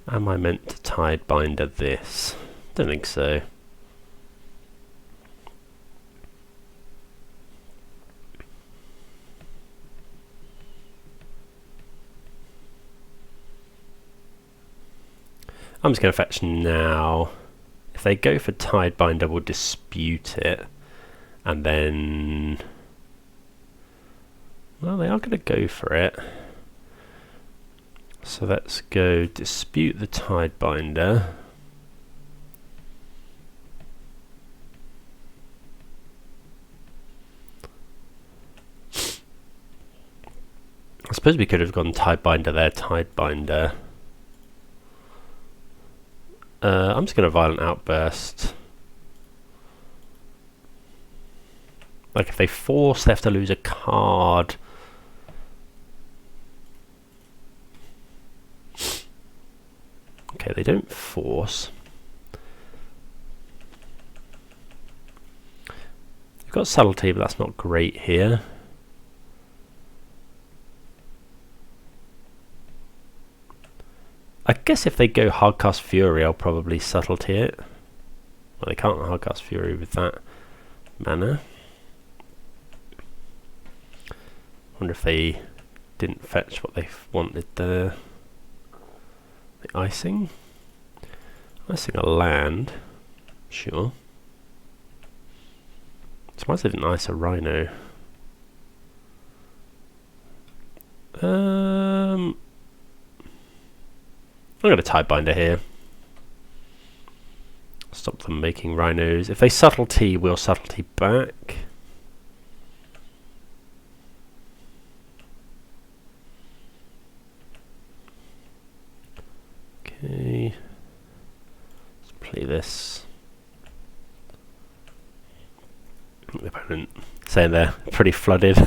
Am I meant to Tidebinder this? Don't think so. I'm just going to fetch now. If they go for Tidebinder, we'll dispute it. And then... well, they are going to go for it. So let's go dispute the Tidebinder. I suppose we could have gone Tidebinder there, Tidebinder. I'm just going to Violent Outburst. Like if they force, they have to lose a card. Okay, they don't force. You've got subtlety, but that's not great here. I guess if they go Hardcast Fury, I'll probably subtlety it. Well, they can't Hardcast Fury with that mana. Wonder if they didn't fetch what they wanted there. The icing a land, Sure. Surprised they didn't ice a Rhino. I'm going to Tidebinder here. Stop them making Rhinos. If they subtlety, we'll subtlety back. Okay. Let's play this. The opponent saying they're pretty flooded.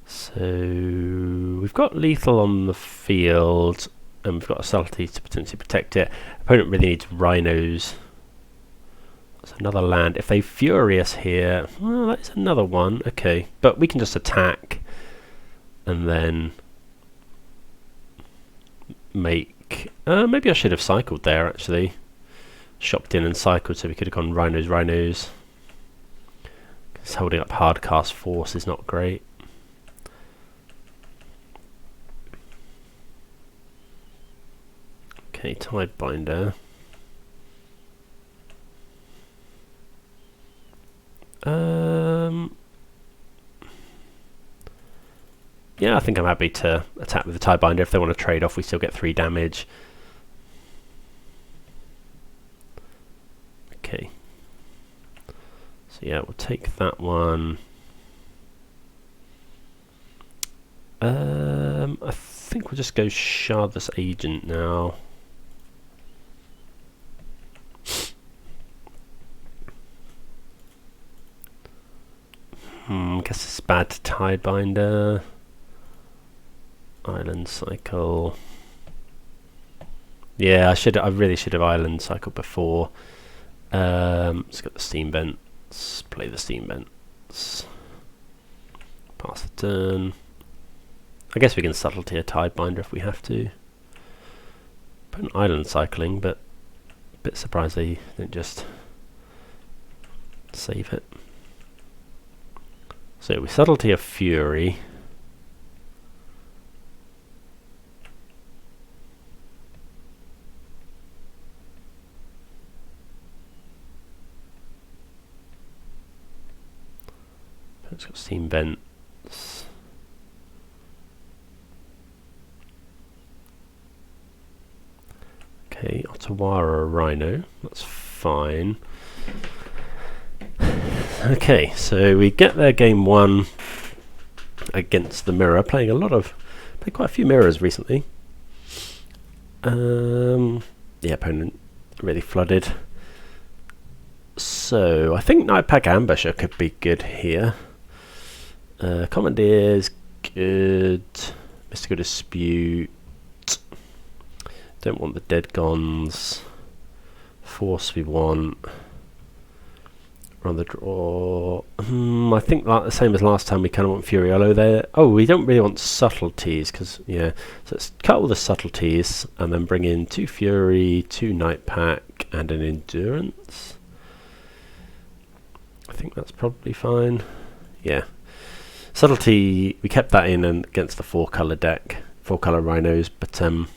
So we've got lethal on the field, and we've got a subtlety to potentially protect it. Opponent really needs Rhinos. That's another land. If they Furious here, well, that's another one. Okay, but we can just attack and then make. Maybe I should have cycled there actually. Shopped in and cycled, so we could have gone Rhinos, Rhinos. Because holding up hard cast force is not great. Okay, Tidebinder. Yeah, I think I'm happy to attack with the Tidebinder. If they want to trade off, we still get 3 damage. Okay. So yeah, we'll take that one. I think we'll just go Shardless Agent now. Guess it's bad to Tidebinder. Island Cycle. Yeah, I really should have Island Cycle before. Let's get the Steam Vents. Play the Steam Vents. Pass the turn. I guess we can subtlety a Tidebinder if we have to. Put an Island Cycling, but a bit surprised they didn't just save it. So we subtlety a Fury. It's got Steam Vents. Okay, Ottawara Rhino. That's fine. Okay, so we get their game 1 against the mirror. Played quite a few mirrors recently. The opponent really flooded. So I think Nightpack Ambusher could be good here. Commandeer's good. Mystical Dispute. Don't want the Dead Gons. Force we want. We're on the draw. I think like the same as last time, we kind of want Furiolo there. Oh, we don't really want subtleties, because, yeah. So let's cut all the subtleties and then bring in 2 Fury, 2 Nightpack, and an Endurance. I think that's probably fine. Yeah. Subtlety, we kept that in against the 4-colour deck, 4-colour Rhinos, but don't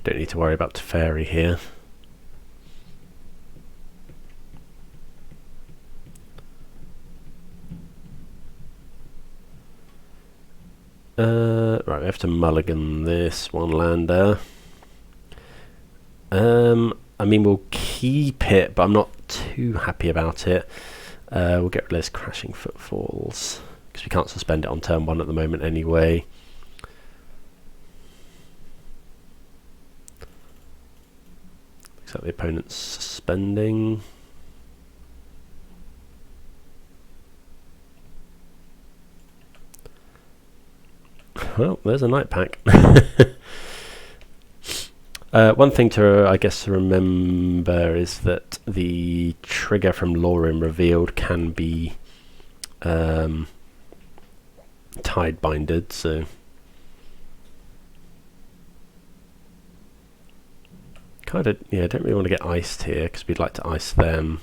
need to worry about Teferi here. Right, we have to mulligan this 1 lander. I mean, we'll keep it, but I'm not too happy about it. We'll get rid of this Crashing Footfalls, because we can't suspend it on turn 1 at the moment anyway. Looks like the opponent's suspending. Well, there's a Nightpack. One thing to, I guess, remember is that the trigger from Lauren Revealed can be Tidebindered, so kind of, yeah, don't really want to get iced here because we'd like to ice them.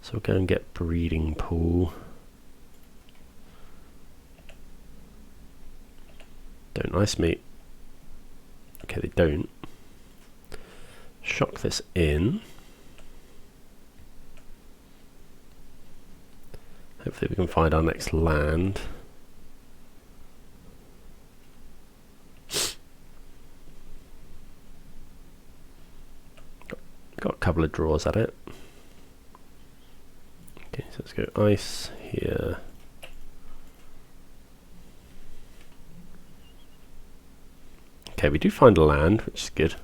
So we'll go and get Breeding Pool. Don't ice me. Okay, they don't. Shock this in. Hopefully we can find our next land. Got a couple of draws at it. Okay, so let's go ice here. Okay, we do find a land, which is good.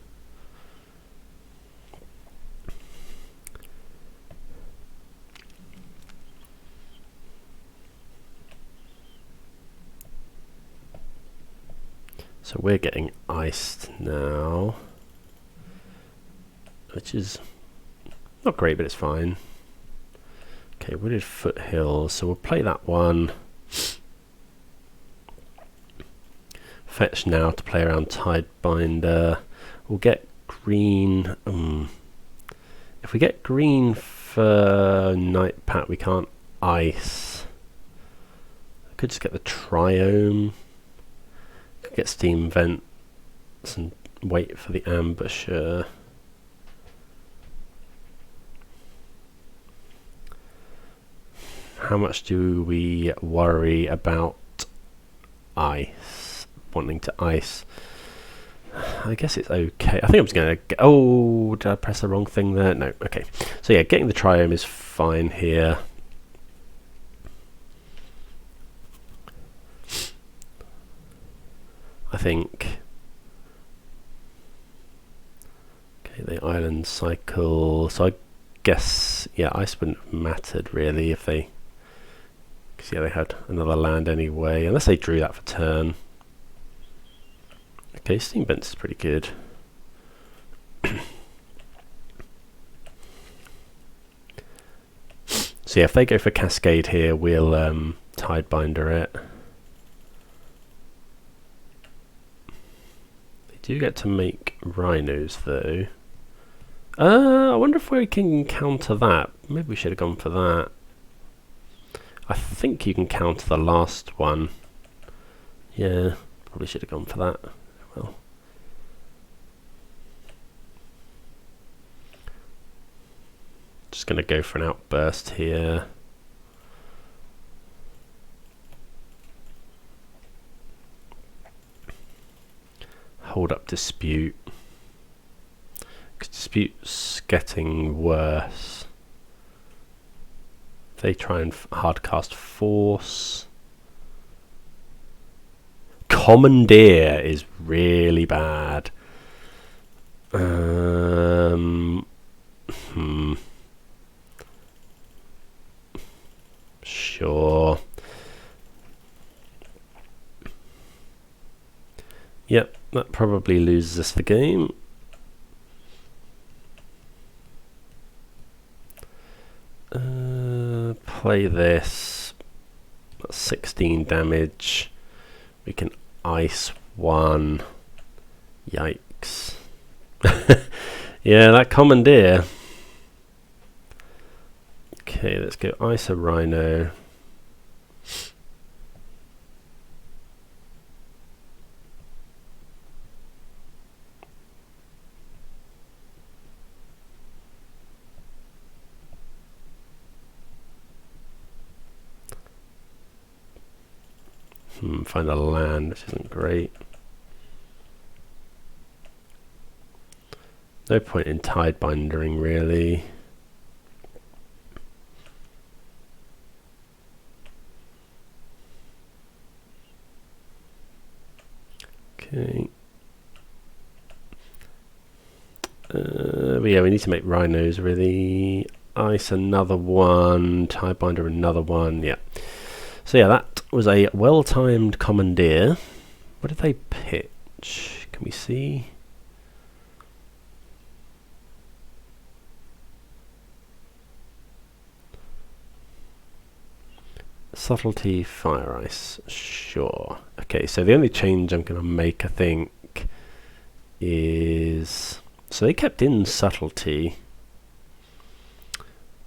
So we're getting iced now, which is not great, but it's fine. Okay, we did Foothills, so we'll play that one. Fetch now to play around Tidebinder. We'll get green. If we get green for Nightpack, we can't ice. I could just get the Triome. Could get Steam Vents and wait for the Ambusher. How much do we worry about ice? Wanting to ice. I guess it's okay. I think I'm just going to... Oh, did I press the wrong thing there? No, okay. So yeah, getting the Triome is fine here. I think... Okay, the island cycle. So I guess, yeah, ice wouldn't have mattered really if they... Because yeah, they had another land anyway. Unless they drew that for turn. Okay, Steam Vents is pretty good. So yeah, if they go for Cascade here, we'll Tidebinder it. They do get to make Rhinos though. I wonder if we can counter that. Maybe we should have gone for that. I think you can counter the last one. Yeah, probably should have gone for that. Well, just going to go for an outburst here. Hold up Dispute. Because Dispute's getting worse. If they try and hardcast Force. Commandeer is really bad. Sure. Yep, that probably loses us the game. Play this. That's 16 damage. We can ice one. Yikes. Yeah, that Commandeer. Okay, let's go ice a Rhino. Find a land, which isn't great. No point in Tidebindering, really. Okay. But yeah, we need to make Rhinos, really. Ice another one. Tidebinder another one. Yeah. So yeah, that was a well-timed Commandeer. What did they pitch? Can we see? Subtlety, Fire Ice. Sure. Okay, so the only change I'm going to make, I think, is... So they kept in Subtlety.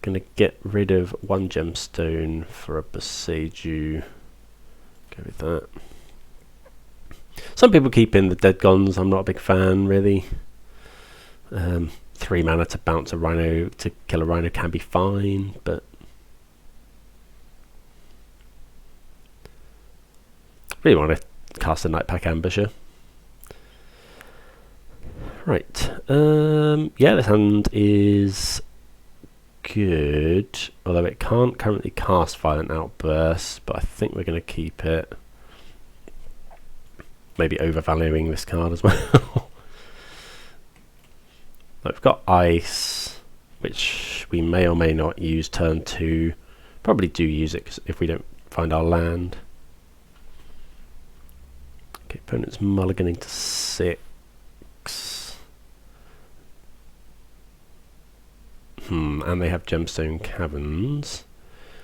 Gonna get rid of one gemstone for a Boseiju. Go with that. Some people keep in the dead gons. I'm not a big fan, really. 3 mana to bounce a Rhino, to kill a Rhino can be fine, but really want to cast a Nightpack Ambusher. Right. Yeah, this hand is good, although it can't currently cast Violent Outburst, but I think we're going to keep it. Maybe overvaluing this card as well. We've got Ice, which we may or may not use turn 2. Probably do use it 'cause if we don't find our land. Okay, opponent's mulliganing to 6. And they have Gemstone Caverns,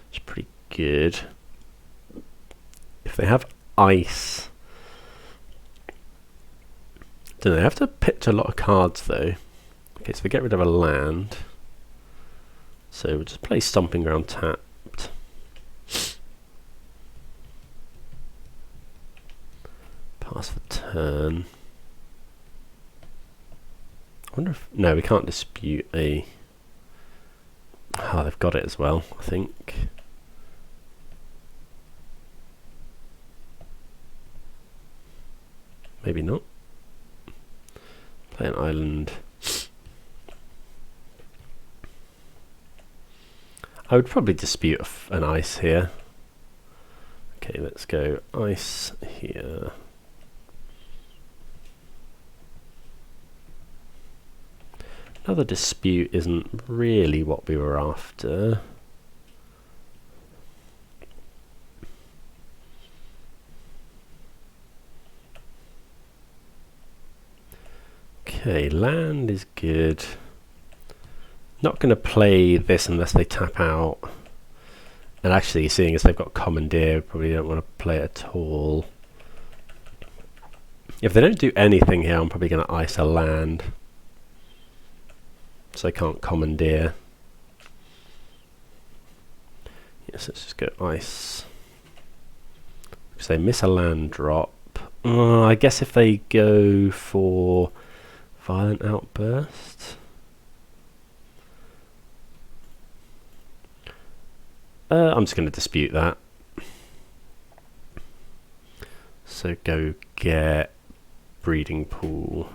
which is pretty good. If they have Ice, don't know, they have to pitch a lot of cards though. Okay, so we get rid of a land. So we'll just play Stomping Ground tapped. Pass the turn. I wonder if... No, we can't dispute a... Oh, they've got it as well, I think. Maybe not. Play an island. I would probably dispute an ice here. Okay, let's go ice here. Another dispute isn't really what we were after. Okay, land is good. Not going to play this unless they tap out. And actually, seeing as they've got Commandeer, probably don't want to play it at all. If they don't do anything here, I'm probably going to ice a land. So they can't Commandeer. Yes, let's just go ice. Because they miss a land drop. I guess if they go for Violent Outburst. I'm just going to dispute that. So go get Breeding Pool.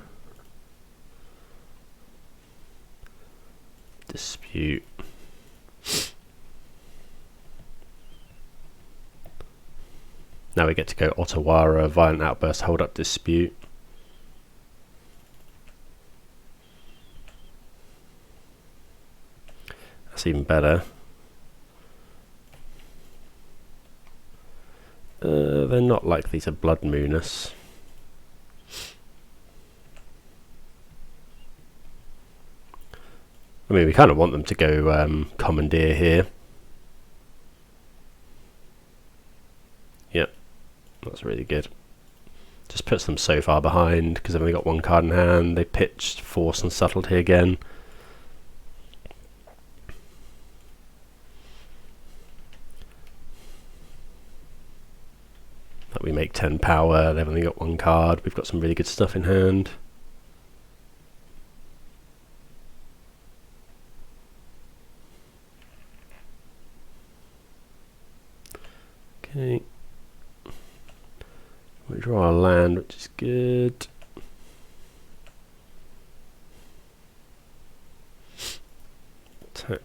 Dispute. Now we get to go Ottawara, Violent Outburst, Hold Up, Dispute. That's even better. They're not likely to Blood Moon us. I mean, we kind of want them to go Commandeer here. Yep, that's really good. Just puts them so far behind because they've only got one card in hand. They pitched Force and Subtlety again. But we make 10 power. They've only got one card. We've got some really good stuff in hand. Okay. We draw a land, which is good. Attack.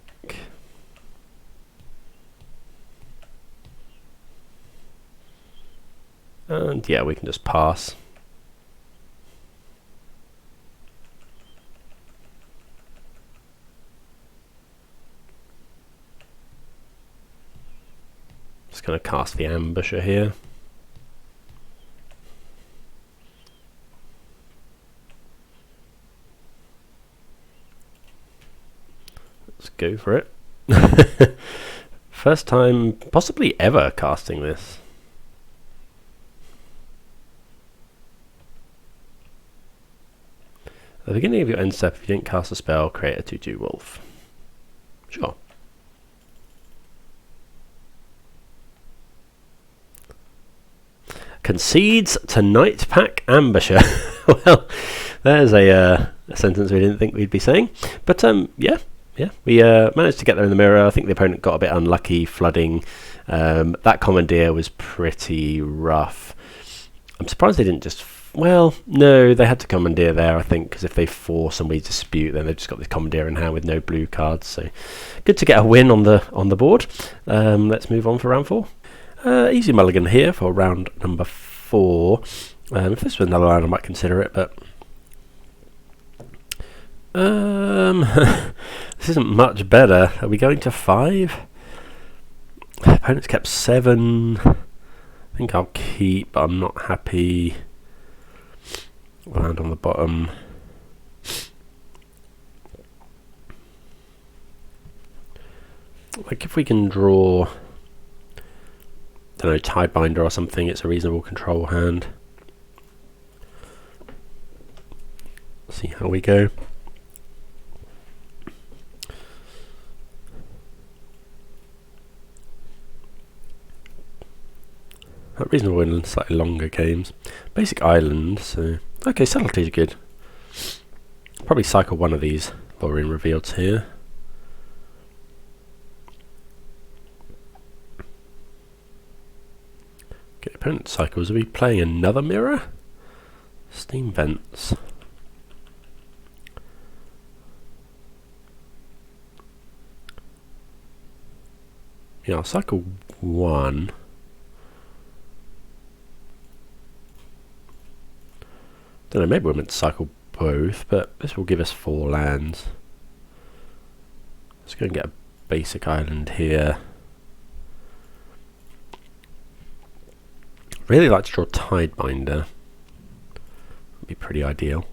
And yeah, we can just pass. Just going to cast the Ambusher here. Let's go for it. First time, possibly ever, casting this. At the beginning of your end step, if you didn't cast a spell, create a 2/2 wolf. Sure. concedes to Nightpack Ambusher. Well, there's a sentence we didn't think we'd be saying. But yeah, we managed to get there in the mirror. I think the opponent got a bit unlucky flooding. That commandeer was pretty rough. I'm surprised they didn't just... Well, no, they had to commandeer there, I think, because if they force somebody to dispute, then they've just got this commandeer in hand with no blue cards. So good to get a win on the board. Let's move on for round 4. Easy mulligan here for round number 4. If this was another round, I might consider it, but this isn't much better. Are we going to 5? Opponent's kept 7. I think I'll keep, but I'm not happy. Land on the bottom. Like if we can draw, I don't know, Tidebinder or something, it's a reasonable control hand. See how we go. Reasonable in slightly longer games. Basic island, so okay, subtlety's good. Probably cycle one of these Latorretta reveals here. Okay, opponent cycles. Are we playing another mirror? Steam vents. Yeah, I'll cycle one. Don't know, maybe we're meant to cycle both, but this will give us 4 lands. Let's go and get a basic island here. Really like to draw Tidebinder. Would be pretty ideal.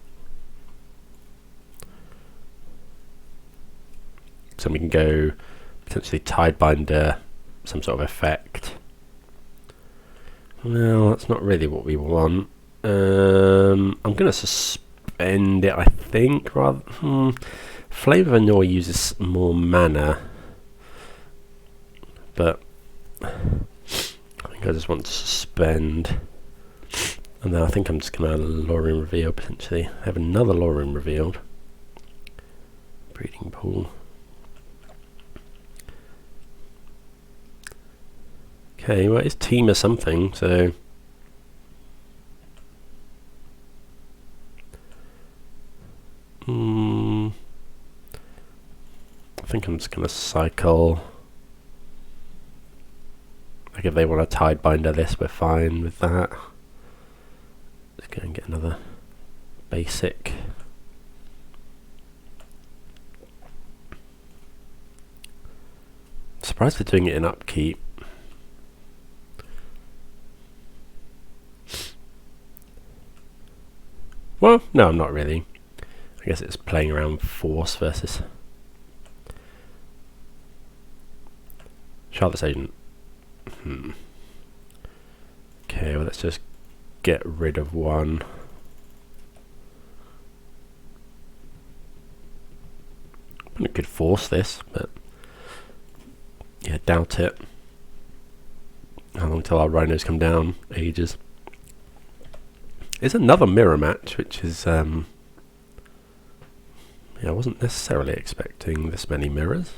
So we can go potentially Tidebinder, some sort of effect. Well, that's not really what we want. I'm going to suspend it, I think. Rather, Flame of Annoy uses more mana, but I think I just want to suspend. And then I think I'm just going to Latorretta reveal potentially. I have another Latorretta revealed. Breeding pool. Okay, well, it's team or something, so. I think I'm just going to cycle. Like if they want to Tidebinder this, we're fine with that. Let's go and get another basic. Surprised they're doing it in upkeep. Well, no, I'm not really. I guess it's playing around force versus Charlotte's Agent. Okay, well let's just get rid of one. I could force this, but yeah, doubt it. How long till our Rhinos come down? Ages. There's another mirror match, which is yeah, I wasn't necessarily expecting this many mirrors.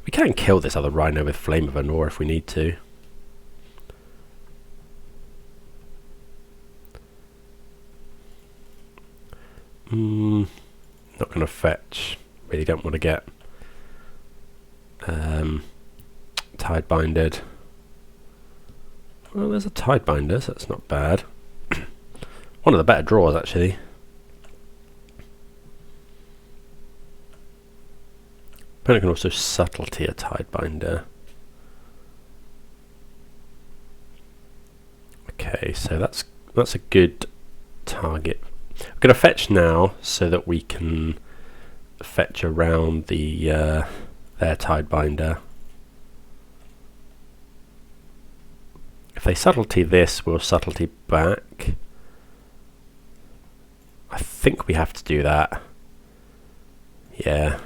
We can kill this other Rhino with Flame of Anor if we need to. Not going to fetch. Really don't want to get Tidebindered. Well, there's a Tidebinder, so that's not bad. One of the better draws, actually. Opponent can also subtlety a Tidebinder. Okay, so that's a good target. I'm going to fetch now so that we can fetch around the their Tidebinder. If they subtlety this, we'll subtlety back. I think we have to do that. Yeah.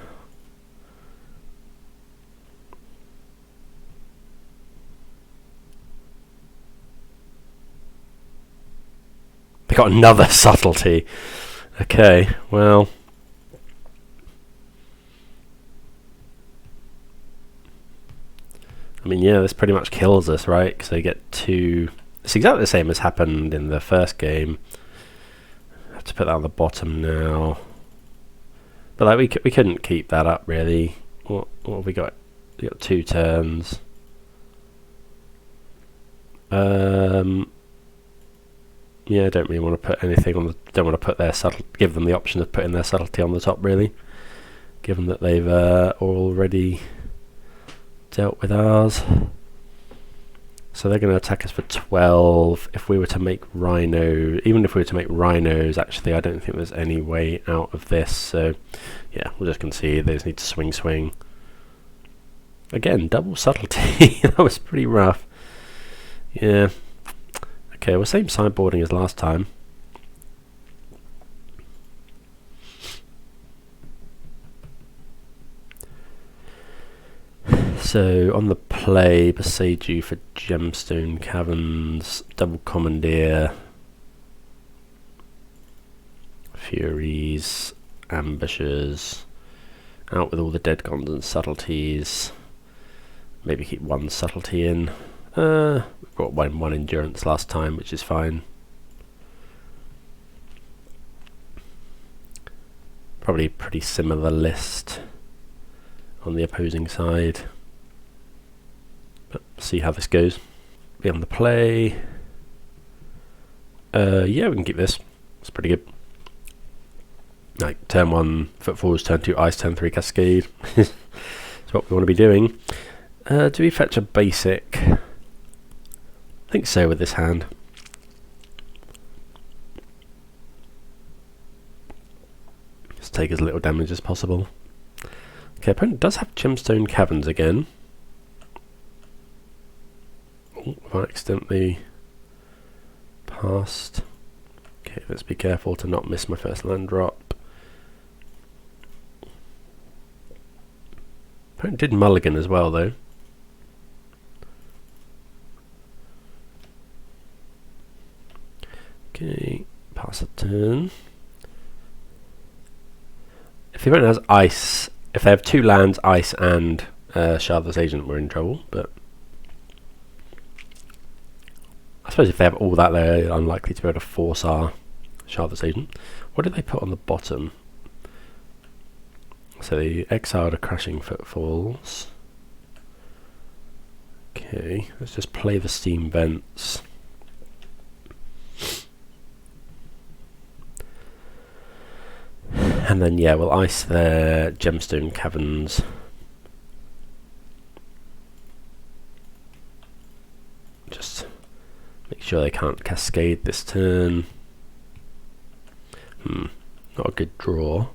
They got another subtlety. Okay, well. I mean, yeah, this pretty much kills us, right? Because they get 2... It's exactly the same as happened in the first game. I have to put that on the bottom now. But like, we couldn't keep that up, really. What have we got? We got 2 turns. Yeah, I don't really want to put anything on the... Don't want to put their subtle... Give them the option of putting their subtlety on the top, really. Given that they've already dealt with ours. So they're going to attack us for 12. If we were to make Rhino... Even if we were to make Rhinos, actually, I don't think there's any way out of this. So, yeah, we'll just concede. They just need to swing. Again, double subtlety. That was pretty rough. Yeah. Okay, well, same sideboarding as last time. So, on the play, Beseiju for Gemstone Caverns, double Commandeer, Furies, Ambushers, out with all the dead cons and subtleties. Maybe keep 1 subtlety in. We've got one endurance last time, which is fine. Probably pretty similar list on the opposing side. But see how this goes. Be on the play. Yeah, we can keep this. It's pretty good. Like turn 1 Footfalls, turn 2 Ice, turn 3 Cascade. That's what we want to be doing. Do we fetch a basic? I think so with this hand. Just take as little damage as possible. Okay, opponent does have Gemstone Caverns again. Oh, I accidentally passed. Okay, let's be careful to not miss my first land drop. Opponent did mulligan as well, though. Okay, pass a turn. If the opponent has ice, if they have 2 lands, ice and Shardless Agent, we're in trouble, but I suppose if they have all that, they're unlikely to be able to force our Shardless Agent. What did they put on the bottom? So they exiled a Crashing Footfalls. Okay, let's just play the Steam Vents. And then, yeah, we'll ice their Gemstone Caverns. Just make sure they can't cascade this turn. Not a good draw.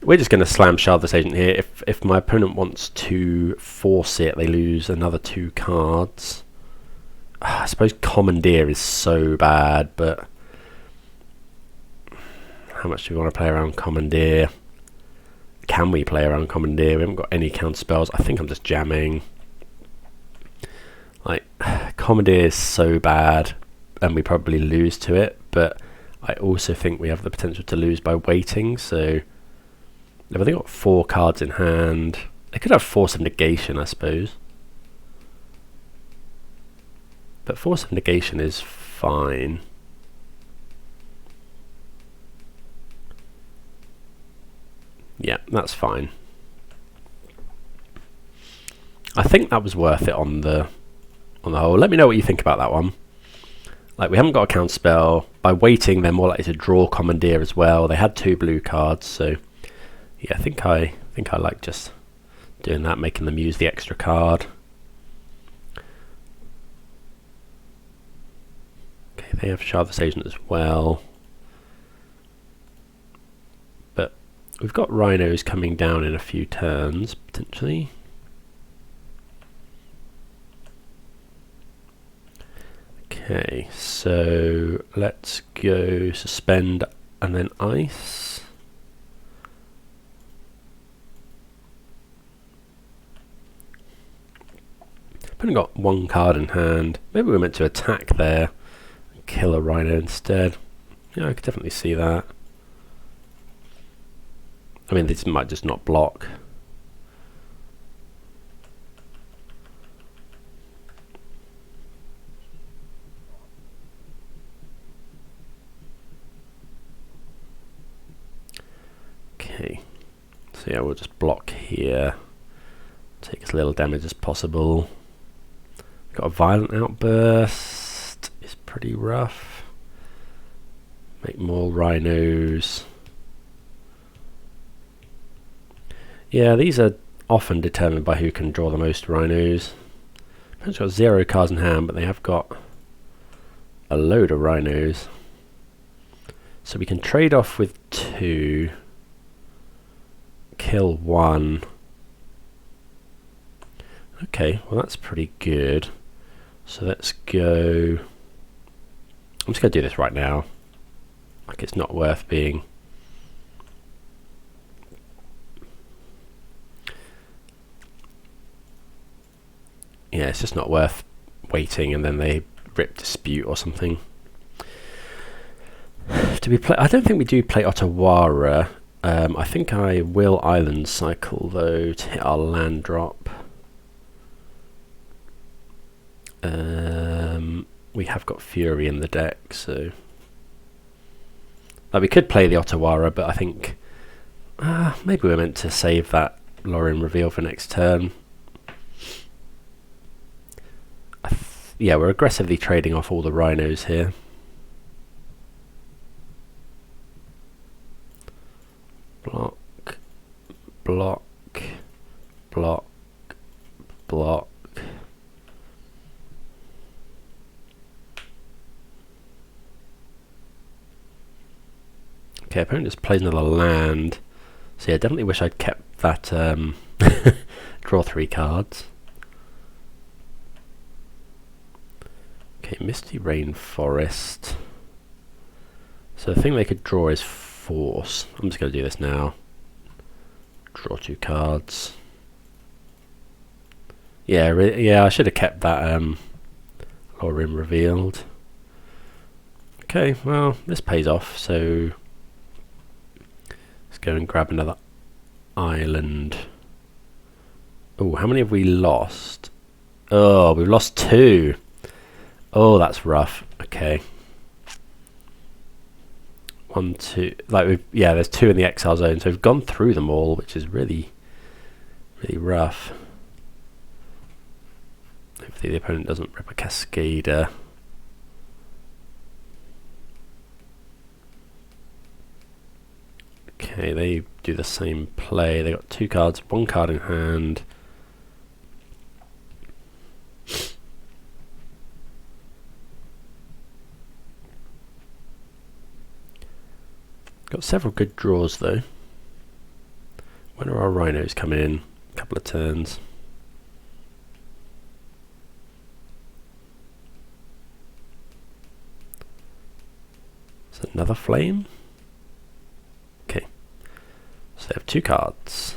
We're just going to slam Shardless Agent here. If my opponent wants to force it, they lose another 2 cards. I suppose Commandeer is so bad, but how much do we want to play around Commandeer? Can we play around Commandeer? We haven't got any counter spells. I think I'm just jamming. Like, Commandeer is so bad, and we probably lose to it, but I also think we have the potential to lose by waiting, so they've only got 4 cards in hand. They could have Force of Negation, I suppose. But Force of Negation is fine. Yeah, that's fine. I think that was worth it on the whole. Let me know what you think about that one. Like, we haven't got a counter spell. By waiting, they're more likely to draw Commandeer as well. They had 2 blue cards, so yeah, I think I like just doing that, making them use the extra card. Okay, they have Shardless Agent as well. But we've got Rhinos coming down in a few turns, potentially. Okay, so let's go suspend and then ice. only got one card in hand. Maybe we're meant to attack there and kill a Rhino instead. Yeah, I could definitely see that. I mean, this might just not block. Okay, so yeah, we'll just block here. Take as little damage as possible. Got a violent outburst. It's pretty rough. Make more Rhinos. Yeah, these are often determined by who can draw the most Rhinos. Opponent's got 0 cards in hand, but they have got a load of Rhinos. So we can trade off with 2. Kill 1. Okay, well that's pretty good. So let's go... I'm just going to do this right now. Like, it's not worth being... Yeah, it's just not worth waiting and then they rip Dispute or something. I don't think we do play Ottawara. I think I will Island Cycle though to hit our land drop. We have got Fury in the deck, so like we could play the Ottawara, but I think maybe we're meant to save that Lauren reveal for next turn. Yeah, we're aggressively trading off all the Rhinos here. Block, block, block, block. Okay, opponent just plays another land. So yeah, definitely wish I'd kept that draw 3 cards. Okay, Misty Rainforest. So the thing they could draw is Force. I'm just going to do this now. Draw 2 cards. Yeah, yeah, I should have kept that Lauren revealed. Okay, well, this pays off, so let's go and grab another island. Oh, how many have we lost? Oh, we've lost 2. Oh, that's rough. Okay. 1, 2. Like, yeah, there's 2 in the exile zone, so we've gone through them all, which is really, really rough. Hopefully the opponent doesn't rip a Cascader. Okay, they do the same play. They got 2 cards, 1 card in hand. Got several good draws though. When are our Rhinos coming in? A couple of turns. Is another flame? Okay. So they have 2 cards.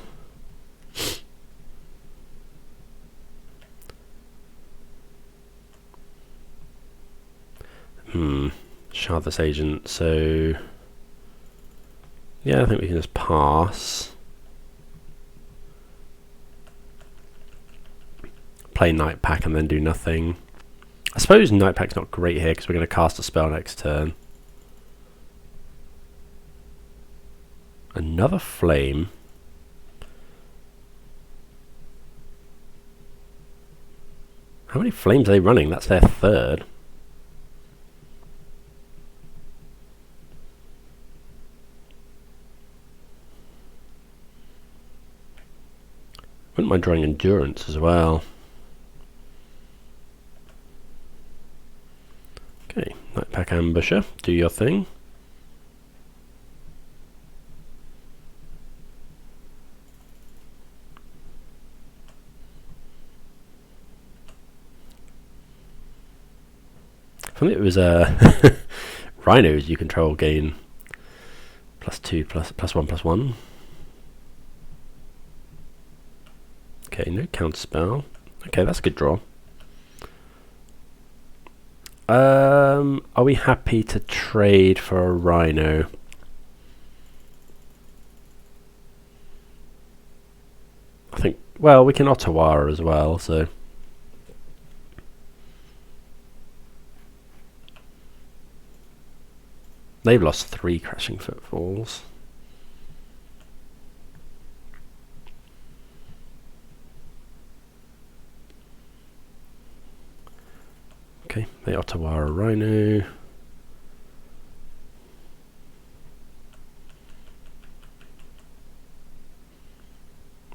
Shardless Agent, so yeah, I think we can just pass. Play Nightpack and then do nothing. I suppose Nightpack's not great here because we're going to cast a spell next turn. Another flame. How many flames are they running? That's their 3rd. Wouldn't mind drawing Endurance as well. Okay, Nightpack Ambusher, do your thing. I think it was Rhinos you control gain +2 +1/+1. Okay, no counter spell. Okay, that's a good draw. Are we happy to trade for a Rhino? I think, well, we can Ottawa as well, so. They've lost 3 crashing footfalls. Okay, they Ottawa a Rhino.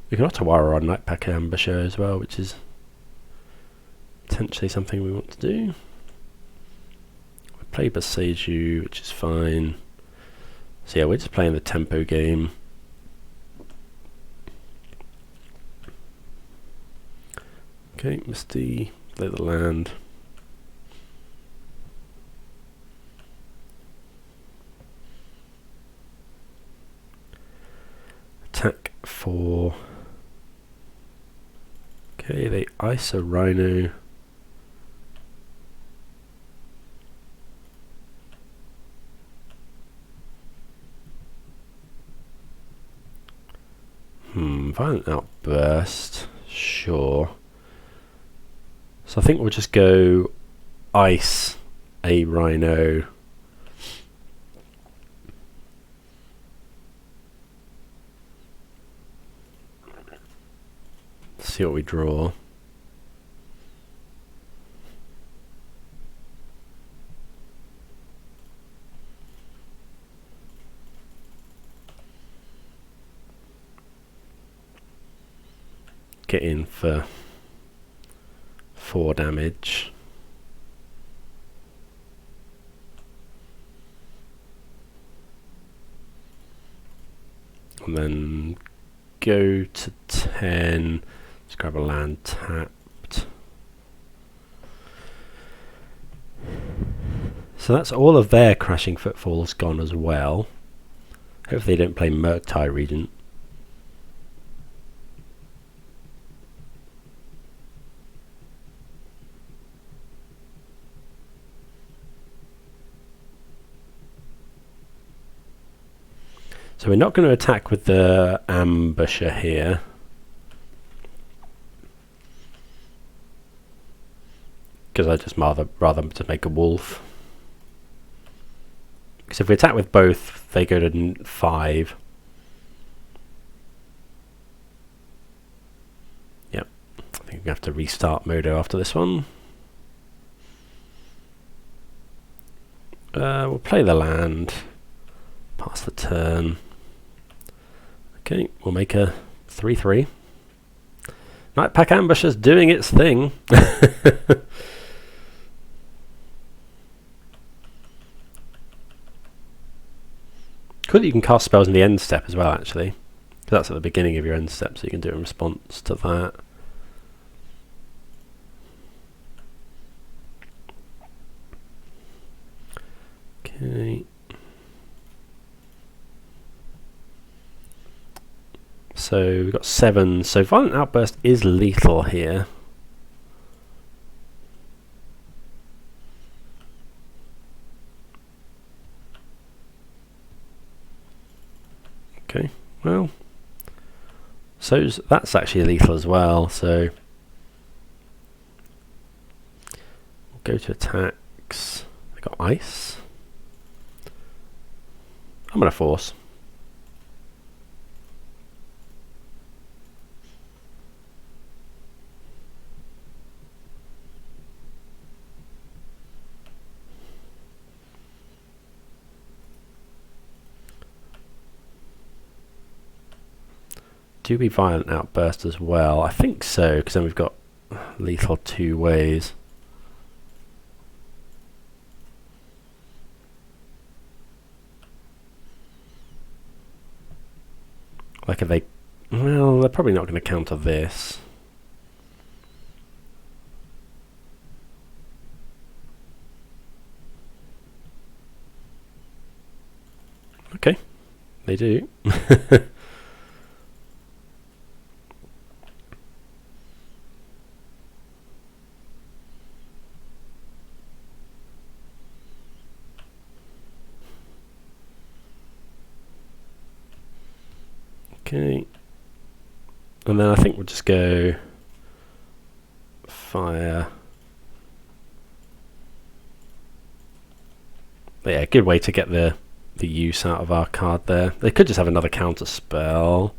We can Ottawa on Nightpack Ambusher as well, which is potentially something we want to do. We play Beseiju, which is fine. So yeah, we're just playing the tempo game. Okay, Misty, play the land. Attack for... Okay, they ice a Rhino. Violent Outburst, sure. So I think we'll just go ice a Rhino. See what we draw. Get in for 4 damage. And then go to 10. Let's grab a land tapped. So that's all of their crashing footfalls gone as well. Hopefully they don't play Murktide Regent. So we're not going to attack with the Ambusher here. Because I just rather to make a wolf. Because if we attack with both, they go to 5. Yep. I think we have to restart Modo after this one. We'll play the land. Pass the turn. Okay, we'll make a 3/3. Nightpack Ambusher's doing its thing. Cool that you can cast spells in the end step as well, actually. That's at the beginning of your end step, so you can do it in response to that. Okay. So we've got 7. So Violent Outburst is lethal here. Okay, well, so that's actually lethal as well. So we'll go to attacks. We got ice. I'm gonna force. Do we Violent Outburst as well? I think so, because then we've got lethal 2 ways. Like if they... Well, they're probably not going to counter this. Okay, they do. Okay. And then I think we'll just go fire. But yeah, good way to get the use out of our card there. They could just have another counter spell.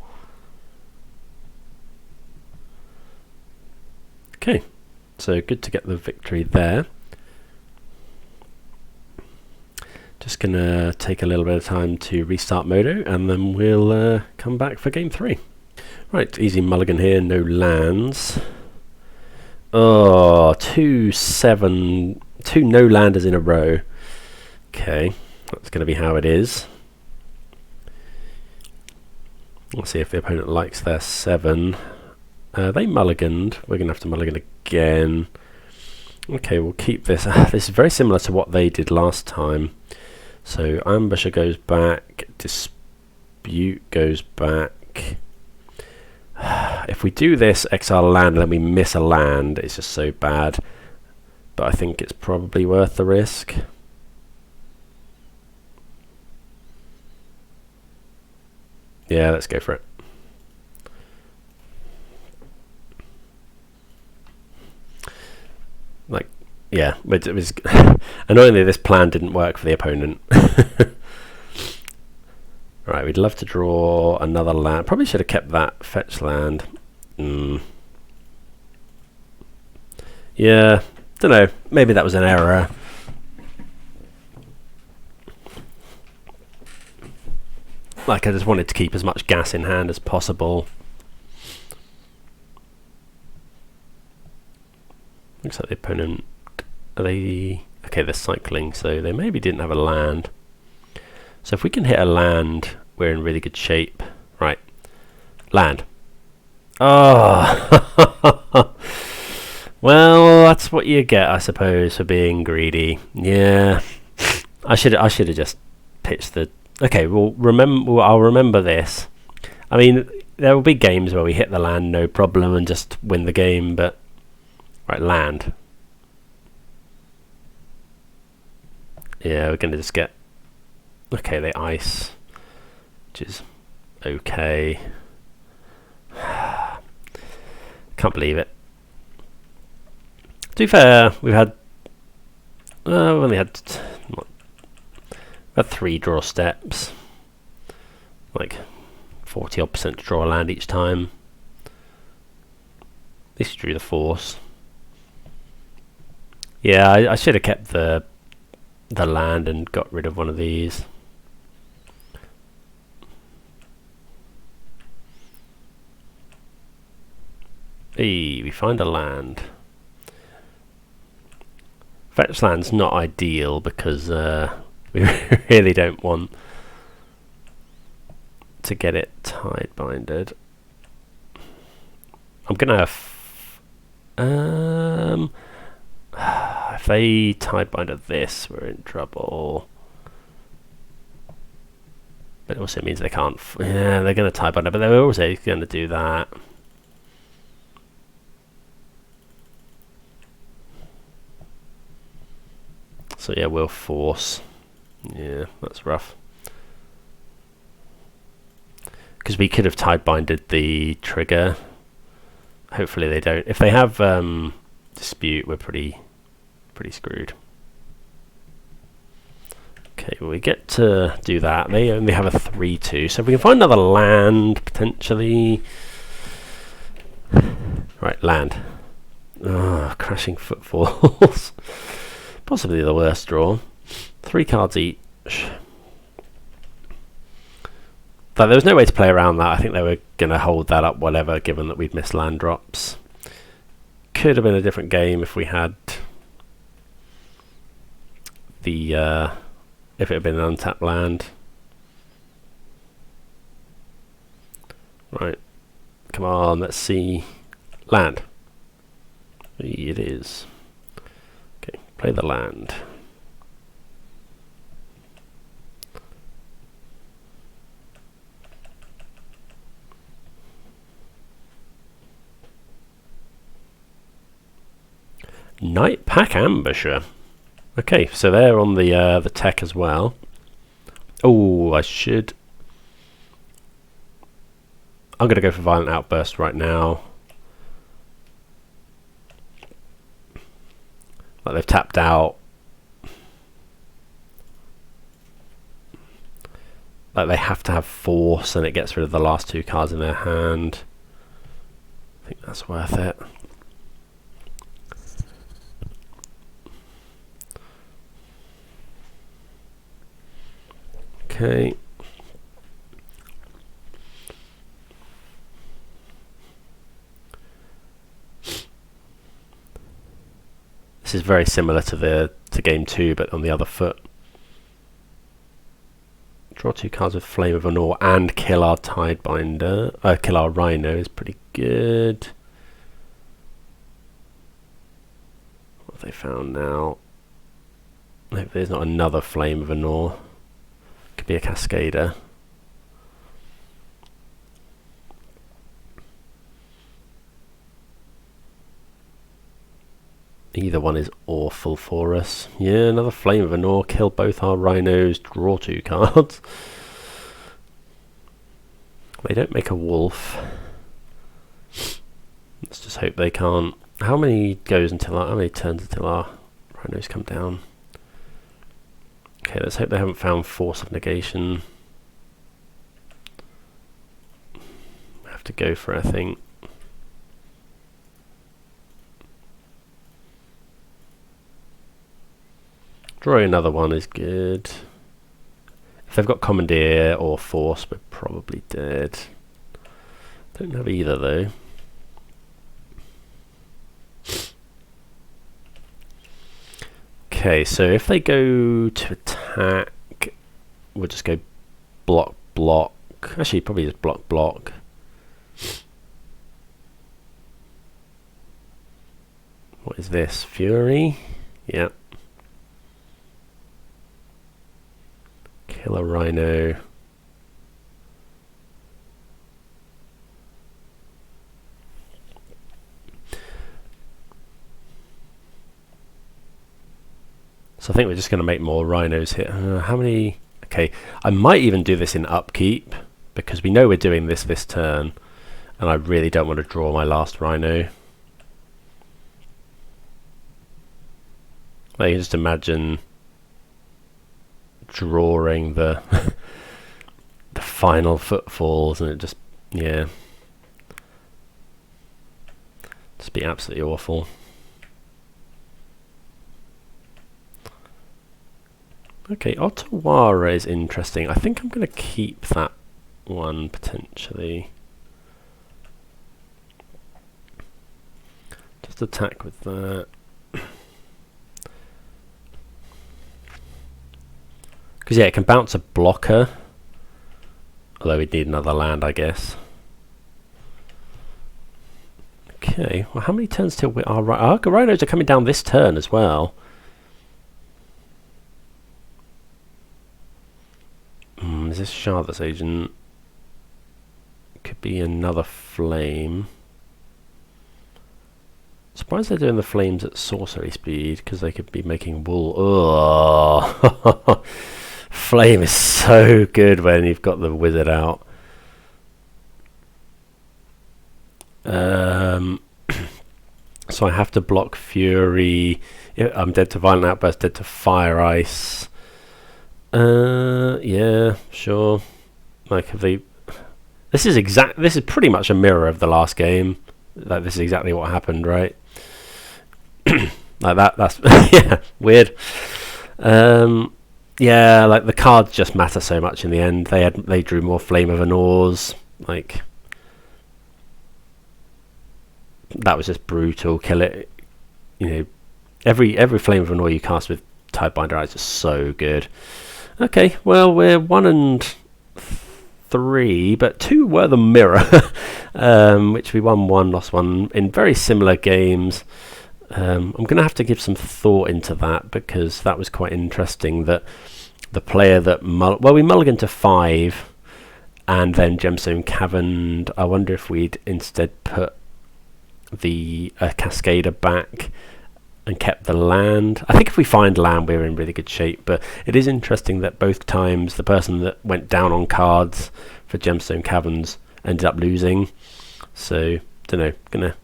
Okay, so good to get the victory there. Just gonna take a little bit of time to restart Modo, and then we'll come back for game 3. Right, easy mulligan here, no lands. Oh, 2 no landers in a row. Okay, that's gonna be how it is. Let's see if the opponent likes their 7. They mulliganed. We're going to have to mulligan again. Okay, we'll keep this. This is very similar to what they did last time. So Ambusher goes back. Dispute goes back. If we do this, exile a land, and then we miss a land, it's just so bad. But I think it's probably worth the risk. Yeah, let's go for it. Like, yeah, but it was annoyingly this plan didn't work for the opponent. Right, we'd love to draw another land. Probably should have kept that fetch land. Yeah, don't know. Maybe that was an error. Like, I just wanted to keep as much gas in hand as possible. Looks like the opponent, are they, okay, they're cycling, so they maybe didn't have a land. So if we can hit a land, we're in really good shape. Right, land. Oh, well, that's what you get, I suppose, for being greedy. Yeah, I should have just pitched the. Okay, well, I'll remember this. I mean, there will be games where we hit the land, no problem, and just win the game, but. Right, land. Yeah, we're going to just get... Okay, they ice, which is okay. Can't believe it. To be fair, we've had... we only had 3 draw steps. Like 40% to draw a land each time. At least drew the force. Yeah, I should have kept the land and got rid of one of these. Hey, we find a land. Fetch land's not ideal because we really don't want to get it Tidebindered. I'm gonna have if they Tidebinder this, we're in trouble. But it also means they can't. Yeah, they're going to Tidebinder, but they're also going to do that. So yeah, we'll force. Yeah, that's rough. Because we could have Tidebinded the trigger. Hopefully they don't. If they have dispute, we're pretty screwed. Okay, well, we get to do that. They only have a 3/2, so if we can find another land potentially. Right, land. Oh, crashing footfalls. Possibly the worst draw. 3 cards each. But there was no way to play around that. I think they were going to hold that up, whatever, given that we'd missed land drops. Could have been a different game if we had the if it had been an untapped land. Right, come on, let's see. Land. It is. Okay, play the land. Nightpack Ambusher. Okay, so they're on the tech as well. Oh, I should. I'm going to go for Violent Outburst right now. Like they've tapped out. Like they have to have Force and it gets rid of the last 2 cards in their hand. I think that's worth it. Okay. This is very similar to game 2, but on the other foot. Draw 2 cards with Flame of Anor and kill our Tidebinder. Kill our Rhino is pretty good. What have they found now? I hope there's not another Flame of Anor. Could be a Cascader. Either one is awful for us. Yeah, another Flame of Anor. Kill both our Rhinos. Draw 2 cards. They don't make a wolf. Let's just hope they can't. How many turns until our Rhinos come down? Okay, let's hope they haven't found Force of Negation. I have to go for it, I think. Drawing another one is good. If they've got Commandeer or Force, we're probably dead. Don't have either though. Okay, so if they go to attack, we'll just go block, block. Actually, probably just block, block. What is this? Fury? Yep. Kill a Rhino. So I think we're just going to make more Rhinos here. How many? Okay, I might even do this in upkeep because we know we're doing this turn, and I really don't want to draw my last Rhino. Like, you just imagine drawing the the final Footfalls, and it just, yeah, just be absolutely awful. Okay, Otawara is interesting. I think I'm going to keep that one potentially. Just attack with that. Because yeah, it can bounce a blocker. Although we'd need another land, I guess. Okay, well, how many turns till our Rhinos are coming down this turn as well? Is this Charlotte's Agent? Could be another flame. Surprised they're doing the flames at sorcery speed, because they could be making wool. Oh, flame is so good when you've got the wizard out. So I have to block Fury. I'm dead to Violent Outburst, dead to Fire Ice. Yeah, sure. Like, have they? This is pretty much a mirror of the last game. Like, this is exactly what happened, right? Like that. That's yeah, weird. Yeah, like the cards just matter so much in the end. They drew more Flame of Anors. Like, that was just brutal. Kill it. You know, every Flame of Anor you cast with Tidebinder is just so good. Okay, well, we're 1 and 3, but 2 were the mirror, which we won 1, lost 1 in very similar games. I'm going to have to give some thought into that, because that was quite interesting that the player that we mulliganed to 5 and then Gemstone Caverned. I wonder if we'd instead put the Cascader back and kept the land. I think if we find land, we're in really good shape, but it is interesting that both times the person that went down on cards for Gemstone Caverns ended up losing. So don't know, gonna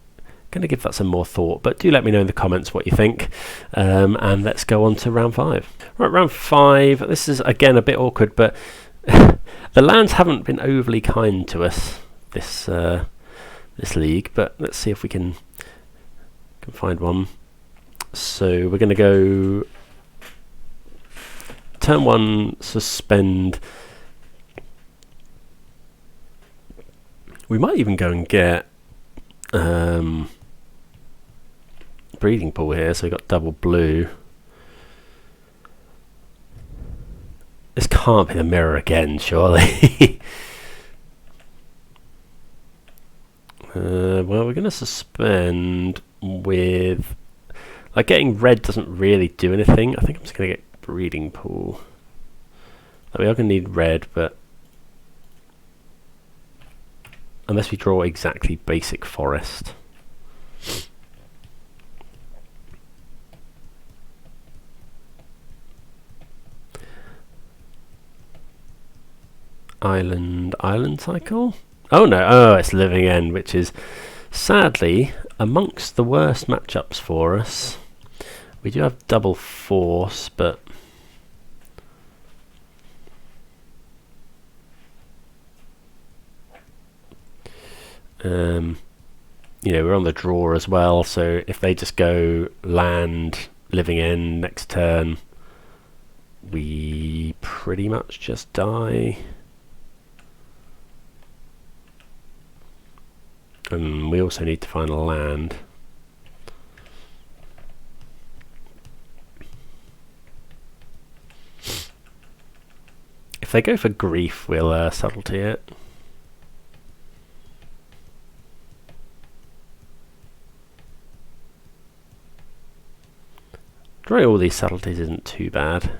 give that some more thought, but do let me know in the comments what you think. And let's go on to round 5. Right, round 5. This is again a bit awkward, but the lands haven't been overly kind to us this league, but let's see if we can find one. So we're going to go turn 1, suspend. We might even go and get breeding pool here, so we've got double blue. This can't be the mirror again, surely. Well, we're going to suspend with... Like, getting red doesn't really do anything. I think I'm just going to get breeding pool. Like, we are going to need red, but... Unless we draw exactly basic forest. Island cycle? Oh no, oh, it's Living End, which is sadly amongst the worst matchups for us. We do have double force, but you know, we're on the draw as well, so if they just go land, Living End next turn, we pretty much just die. And we also need to find a land. If they go for grief, we'll subtlety it. Drawing all these subtleties isn't too bad.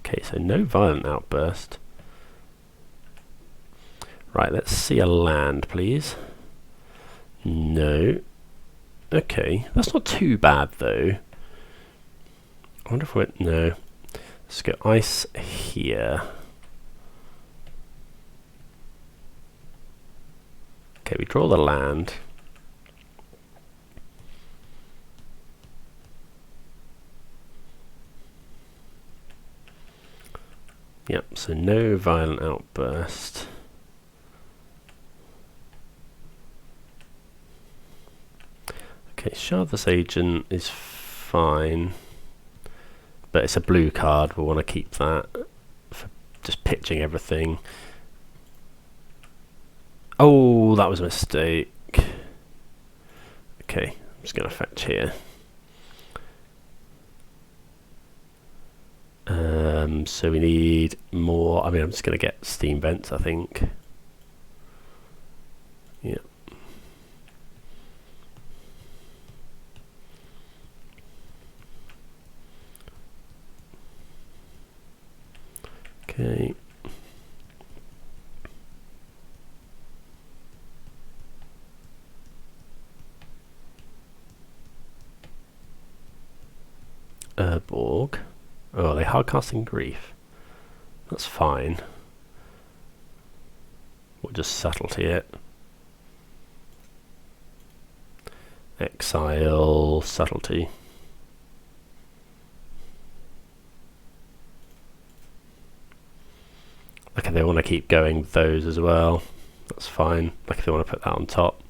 Okay, so no violent outburst. Right, let's see a land, please. No. Okay, that's not too bad, though. I wonder if we're... No. Let's go ice here. Okay, we draw the land. Yep, so no violent outburst. Okay, Shardless Agent is fine, but it's a blue card. We'll want to keep that for just pitching everything. Oh, that was a mistake. Okay, I'm just going to fetch here. So we need more. I mean, I'm just going to get Steam Vents, I think. Yeah. Okay. Urborg. Oh, they hardcasting grief. That's fine. We'll just subtlety it. Exile, subtlety. Okay, they want to keep going with those as well. That's fine. Like if they want to put that on top.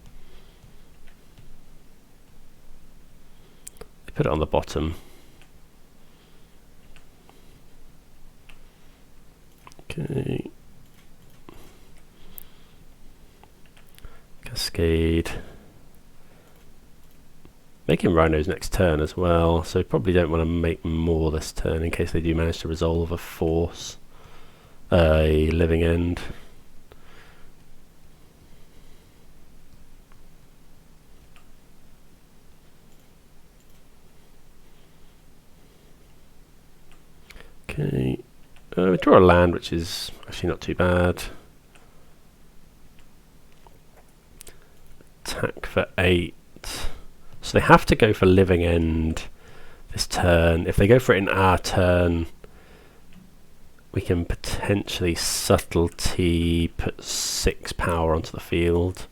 They put it on the bottom. Okay. Cascade. Making Rhinos next turn as well, so probably don't want to make more this turn in case they do manage to resolve a force. A Living End. Okay. We draw a land, which is actually not too bad. Attack for 8. So they have to go for Living End this turn. If they go for it in our turn, we can potentially subtlety, put 6 power onto the field.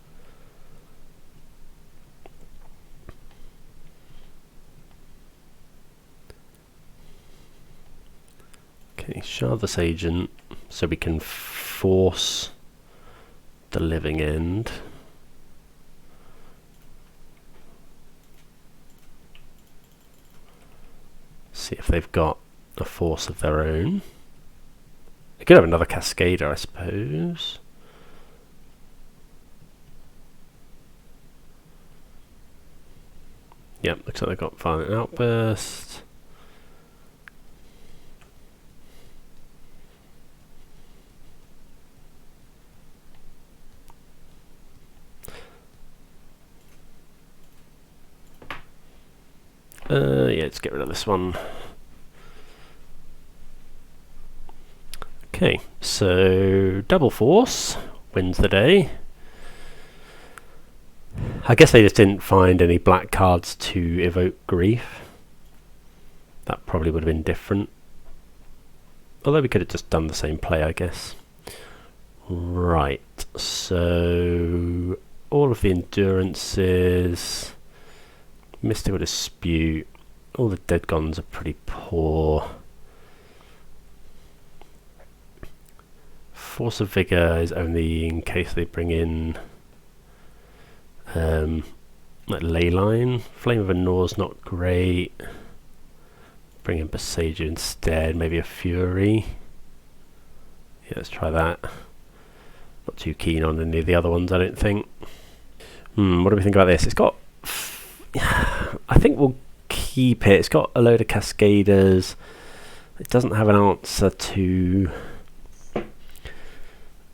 Okay, shard this agent so we can force the living end. See if they've got a force of their own. They could have another Cascader, I suppose. Yep, looks like they've got Violent Outburst. Yeah, let's get rid of this one. Okay, so double force wins the day. I guess they just didn't find any black cards to evoke grief. That probably would have been different. Although we could have just done the same play, I guess. Right, so all of the endurances, Mystical Dispute, all the dead gons are pretty poor. Force of Vigor is only in case they bring in like Leyline. Flame of Anor's not great. Bring in Besaiger instead, maybe a Fury. Yeah, let's try that. Not too keen on any of the other ones, I don't think. What do we think about this? It's got... I think we'll keep it. It's got a load of Cascaders. It doesn't have an answer to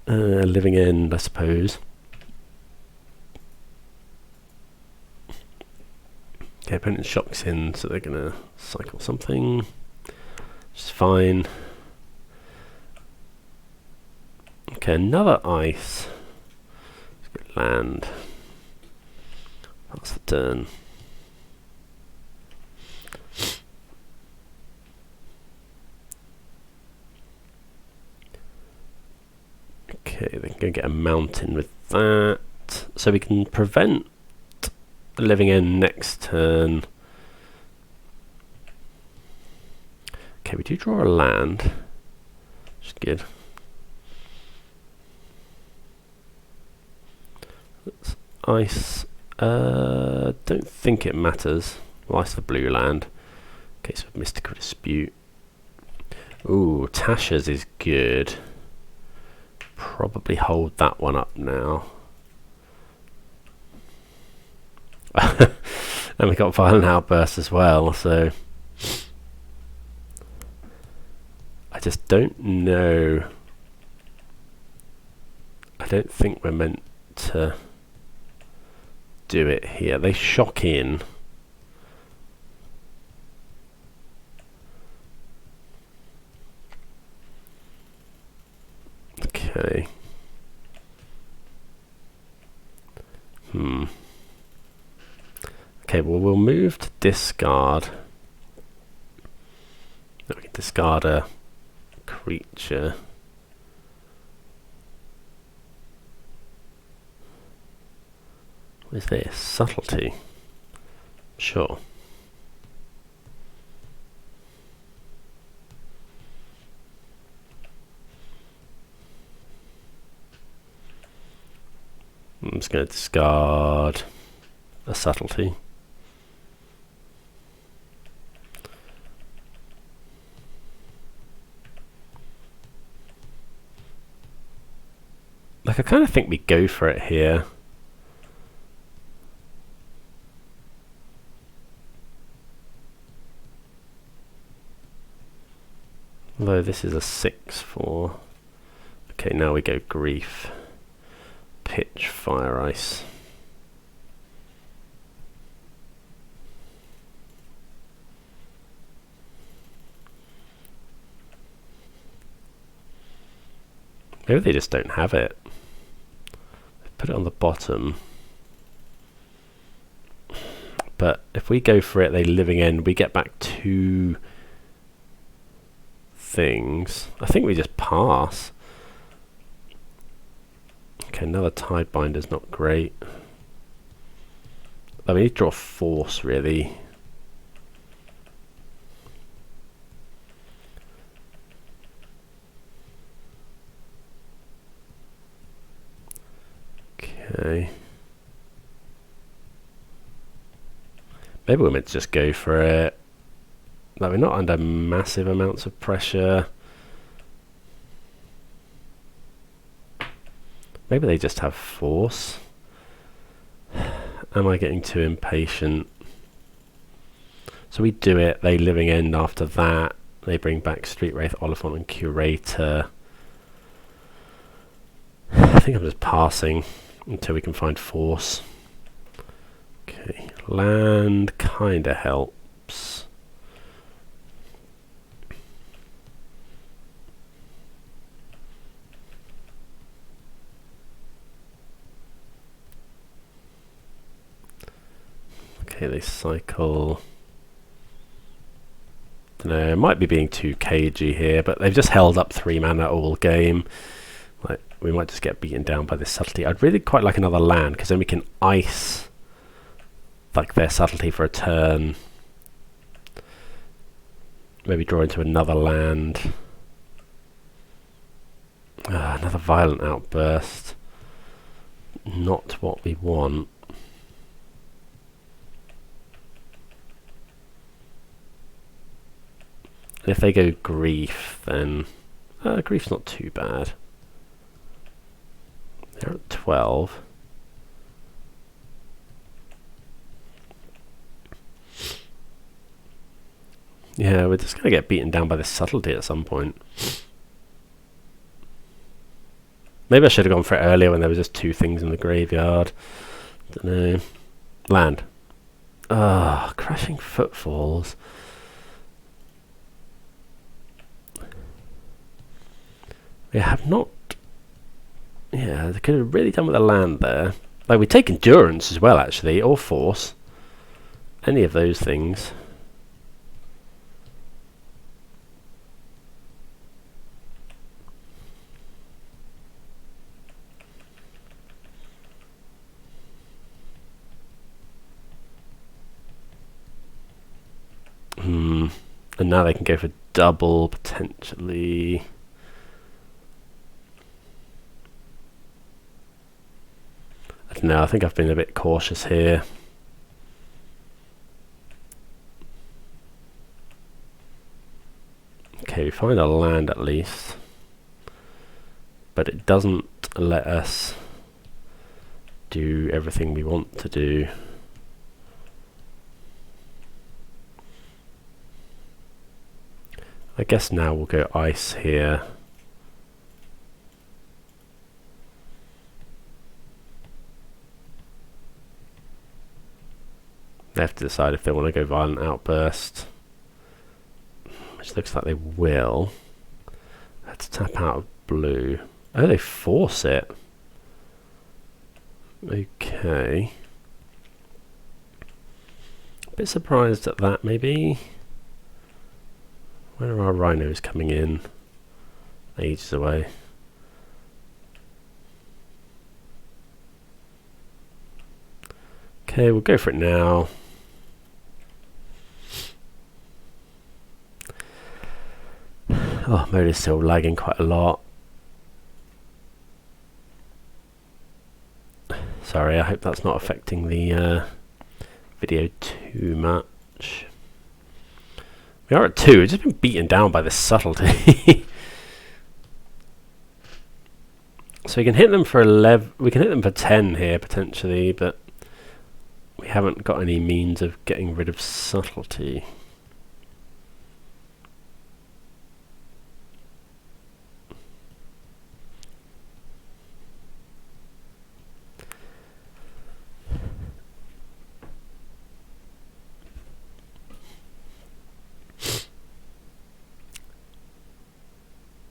Living End, I suppose. Okay, opponent shocks in, so they're going to cycle something, which is fine. Okay, another ice. Let's get land. That's the turn. Okay, they're going to get a mountain with that. So we can prevent the Living End next turn. Okay, we do draw a land, which is good. Let's ice. Don't think it matters. We'll ice the blue land. Okay, so Mystical Dispute. Ooh, Tasha's is good. Probably hold that one up now. And we got Violent Outburst as well, so I just don't know. I don't think we're meant to do it here. They shock in. Okay. Okay, well, we'll move to discard. We can discard a creature. What is this? Subtlety. Sure. I'm just going to discard a subtlety. Like, I kind of think we go for it here. Although this is a 6/4. Okay, now we go grief. Pitch, fire, ice. Maybe they just don't have it. Put it on the bottom. But if we go for it, they Living End, we get back 2, things. I think we just pass. Okay, another Tidebinder's not great. Oh, we need to draw force, really. Okay. Maybe we're meant to just go for it. Like, we're not under massive amounts of pressure. Maybe they just have force. Am I getting too impatient? So we do it, they living end after that. They bring back Street Wraith, Oliphant and Curator. I think I'm just passing until we can find force. Okay, land kinda helps. Okay, they cycle. Dunno, it might be being too cagey here, but they've just held up 3 mana all game. Like, we might just get beaten down by this subtlety. I'd really quite like another land, because then we can ice like their subtlety for a turn. Maybe draw into another land. Another violent outburst. Not what we want. If they go grief, then grief's not too bad. They're at 12. Yeah, we're just going to get beaten down by this subtlety at some point. Maybe I should have gone for it earlier when there was just 2 things in the graveyard. Don't know. Land. Crashing Footfalls. We have not... Yeah, they could have really done with a land there. Like, we take endurance as well, actually, or force. Any of those things. And now they can go for double, potentially. I don't know, I think I've been a bit cautious here. Okay, we find a land at least. But it doesn't let us do everything we want to do. I guess now we'll go ice here. They have to decide if they want to go violent outburst, which looks like they will. Let's tap out of blue. Oh, they force it. Okay. A bit surprised at that, maybe. Where are our Rhinos coming in? Ages away. Okay, we'll go for it now. Oh, mode is still lagging quite a lot. Sorry, I hope that's not affecting the video too much. We are at 2. We've just been beaten down by this subtlety. So we can hit them for 11. We can hit them for 10 here potentially, but we haven't got any means of getting rid of subtlety.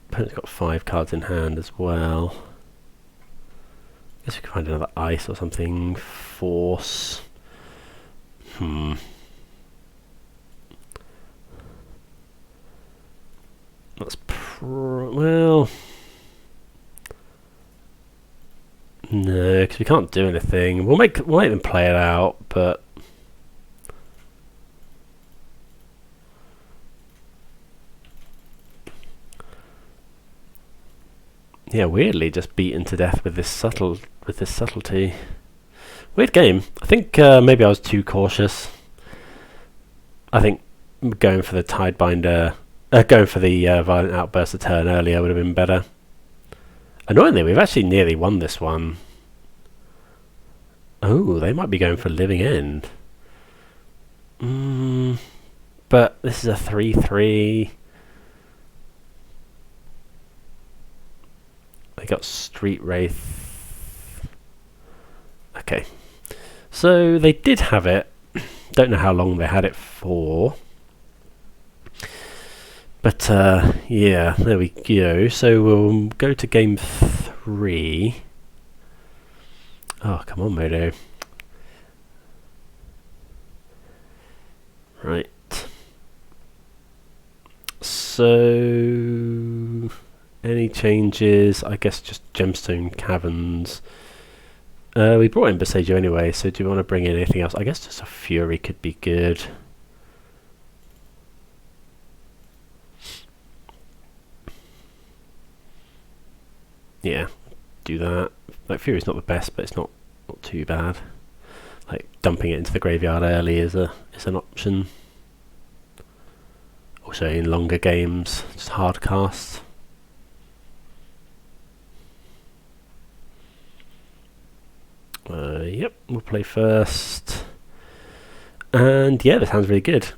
Opponent's got 5 cards in hand as well. Guess we can find another ice or something. Force. Let's Well, no, because we can't do anything. We'll make them play it out, but yeah, weirdly just beaten to death with this subtlety. Weird game. I think maybe I was too cautious. I think going for the Tidebinder, going for the Violent Outburst a turn earlier would have been better. Annoyingly, we've actually nearly won this one. Oh, they might be going for Living End. But this is a 3-3. They got Street Wraith. Okay. So they did have it. Don't know how long they had it for. But yeah, there we go. So we'll go to game 3. Oh, come on, Modo. Right. So any changes? I guess just Gemstone Caverns. We brought in Boseiju anyway, so do you want to bring in anything else? I guess just a Fury could be good. Yeah, do that. Like, Fury's not the best, but it's not too bad. Like, dumping it into the graveyard early is an option. Also in longer games, just hard cast. Yep, we'll play first. And yeah, that sounds really good.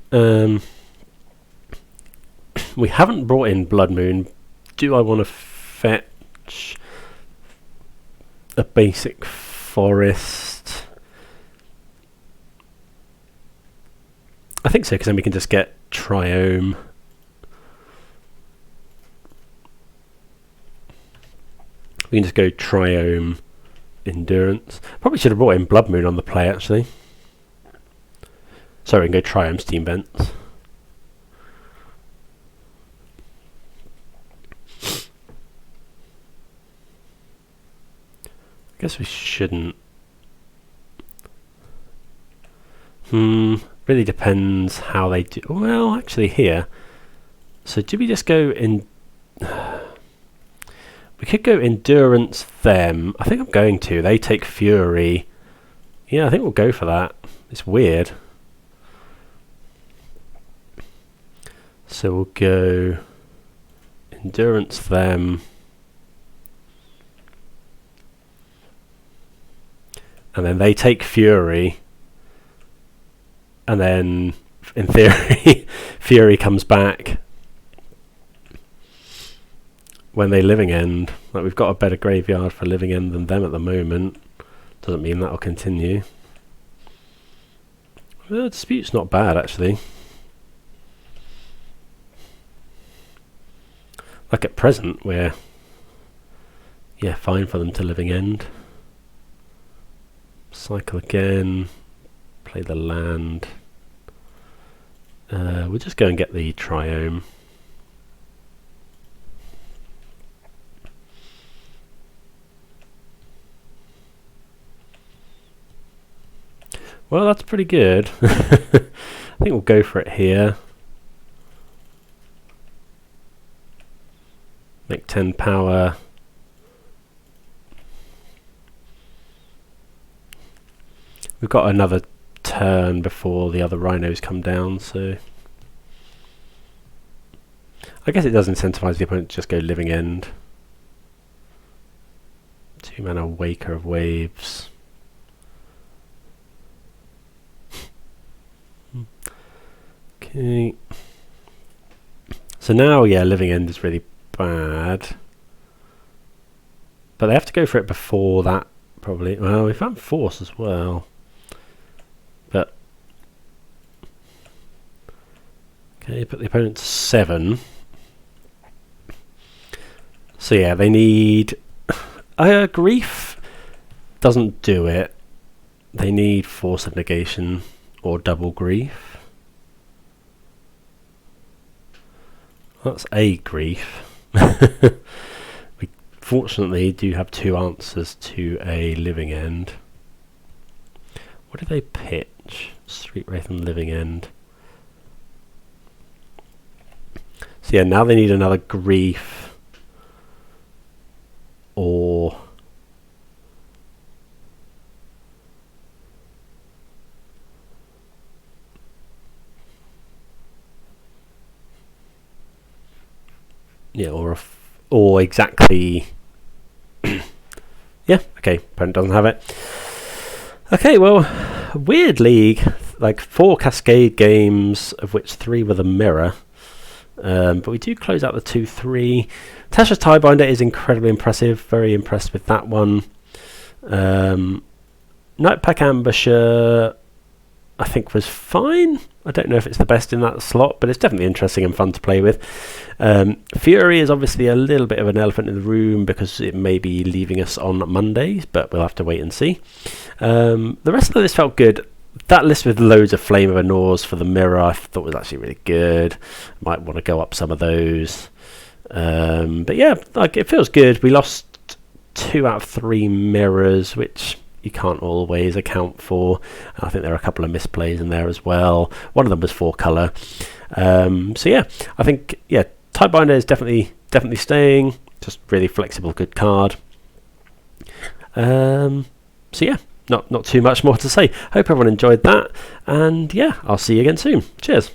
We haven't brought in Blood Moon. Do I want to fetch a basic forest? I think so, because then we can just get Triome. We can just go Triome, Endurance. Probably should have brought in Blood Moon on the play, actually. Sorry, we can go Triome, Steam Vents. I guess we shouldn't. Really depends how they do. Well, actually here. So do we just go in? We could go Endurance them. I think I'm going to. They take Fury. Yeah, I think we'll go for that. It's weird. So we'll go Endurance them. And then they take Fury. And then, in theory, Fury comes back when they Living End. Like, we've got a better graveyard for Living End than them at the moment. Doesn't mean that'll continue. Well, Dispute's not bad, actually. Like, at present, we're fine for them to Living End. Cycle again. Play the land. We'll just go and get the Triome. Well, that's pretty good. I think we'll go for it here. Make 10 power. We've got another turn before the other Rhinos come down, so I guess it does incentivize the opponent to just go Living End. 2 mana Waker of Waves. Okay. So now, yeah, Living End is really bad. But they have to go for it before that, probably. Well, we found Force as well. But okay, put the opponent to 7. So yeah, they need Grief doesn't do it. They need Force of Negation or double Grief. That's a Grief. We fortunately do have 2 answers to a living end. What did they pitch? Street Wraith and living end. So yeah, now they need another grief, or yeah, or exactly. Yeah, okay, opponent doesn't have it. Okay, well, weird league, like 4 Cascade games, of which 3 were the mirror. But we do close out the 2-3. Tasha's Tidebinder is incredibly impressive. Very impressed with that one. Nightpack Ambusher, I think, was fine. I don't know if it's the best in that slot, but it's definitely interesting and fun to play with. Fury is obviously a little bit of an elephant in the room because it may be leaving us on Mondays, but we'll have to wait and see. The rest of this felt good. That list with loads of Flame of Anors for the mirror I thought was actually really good. Might want to go up some of those. But yeah, like, it feels good. We lost 2 out of 3 mirrors, which you can't always account for. I think there are a couple of misplays in there as well. One of them was 4 colour. So yeah, I think Tidebinder is definitely staying. Just really flexible, good card. So yeah, not too much more to say. Hope everyone enjoyed that, and yeah, I'll see you again soon. Cheers.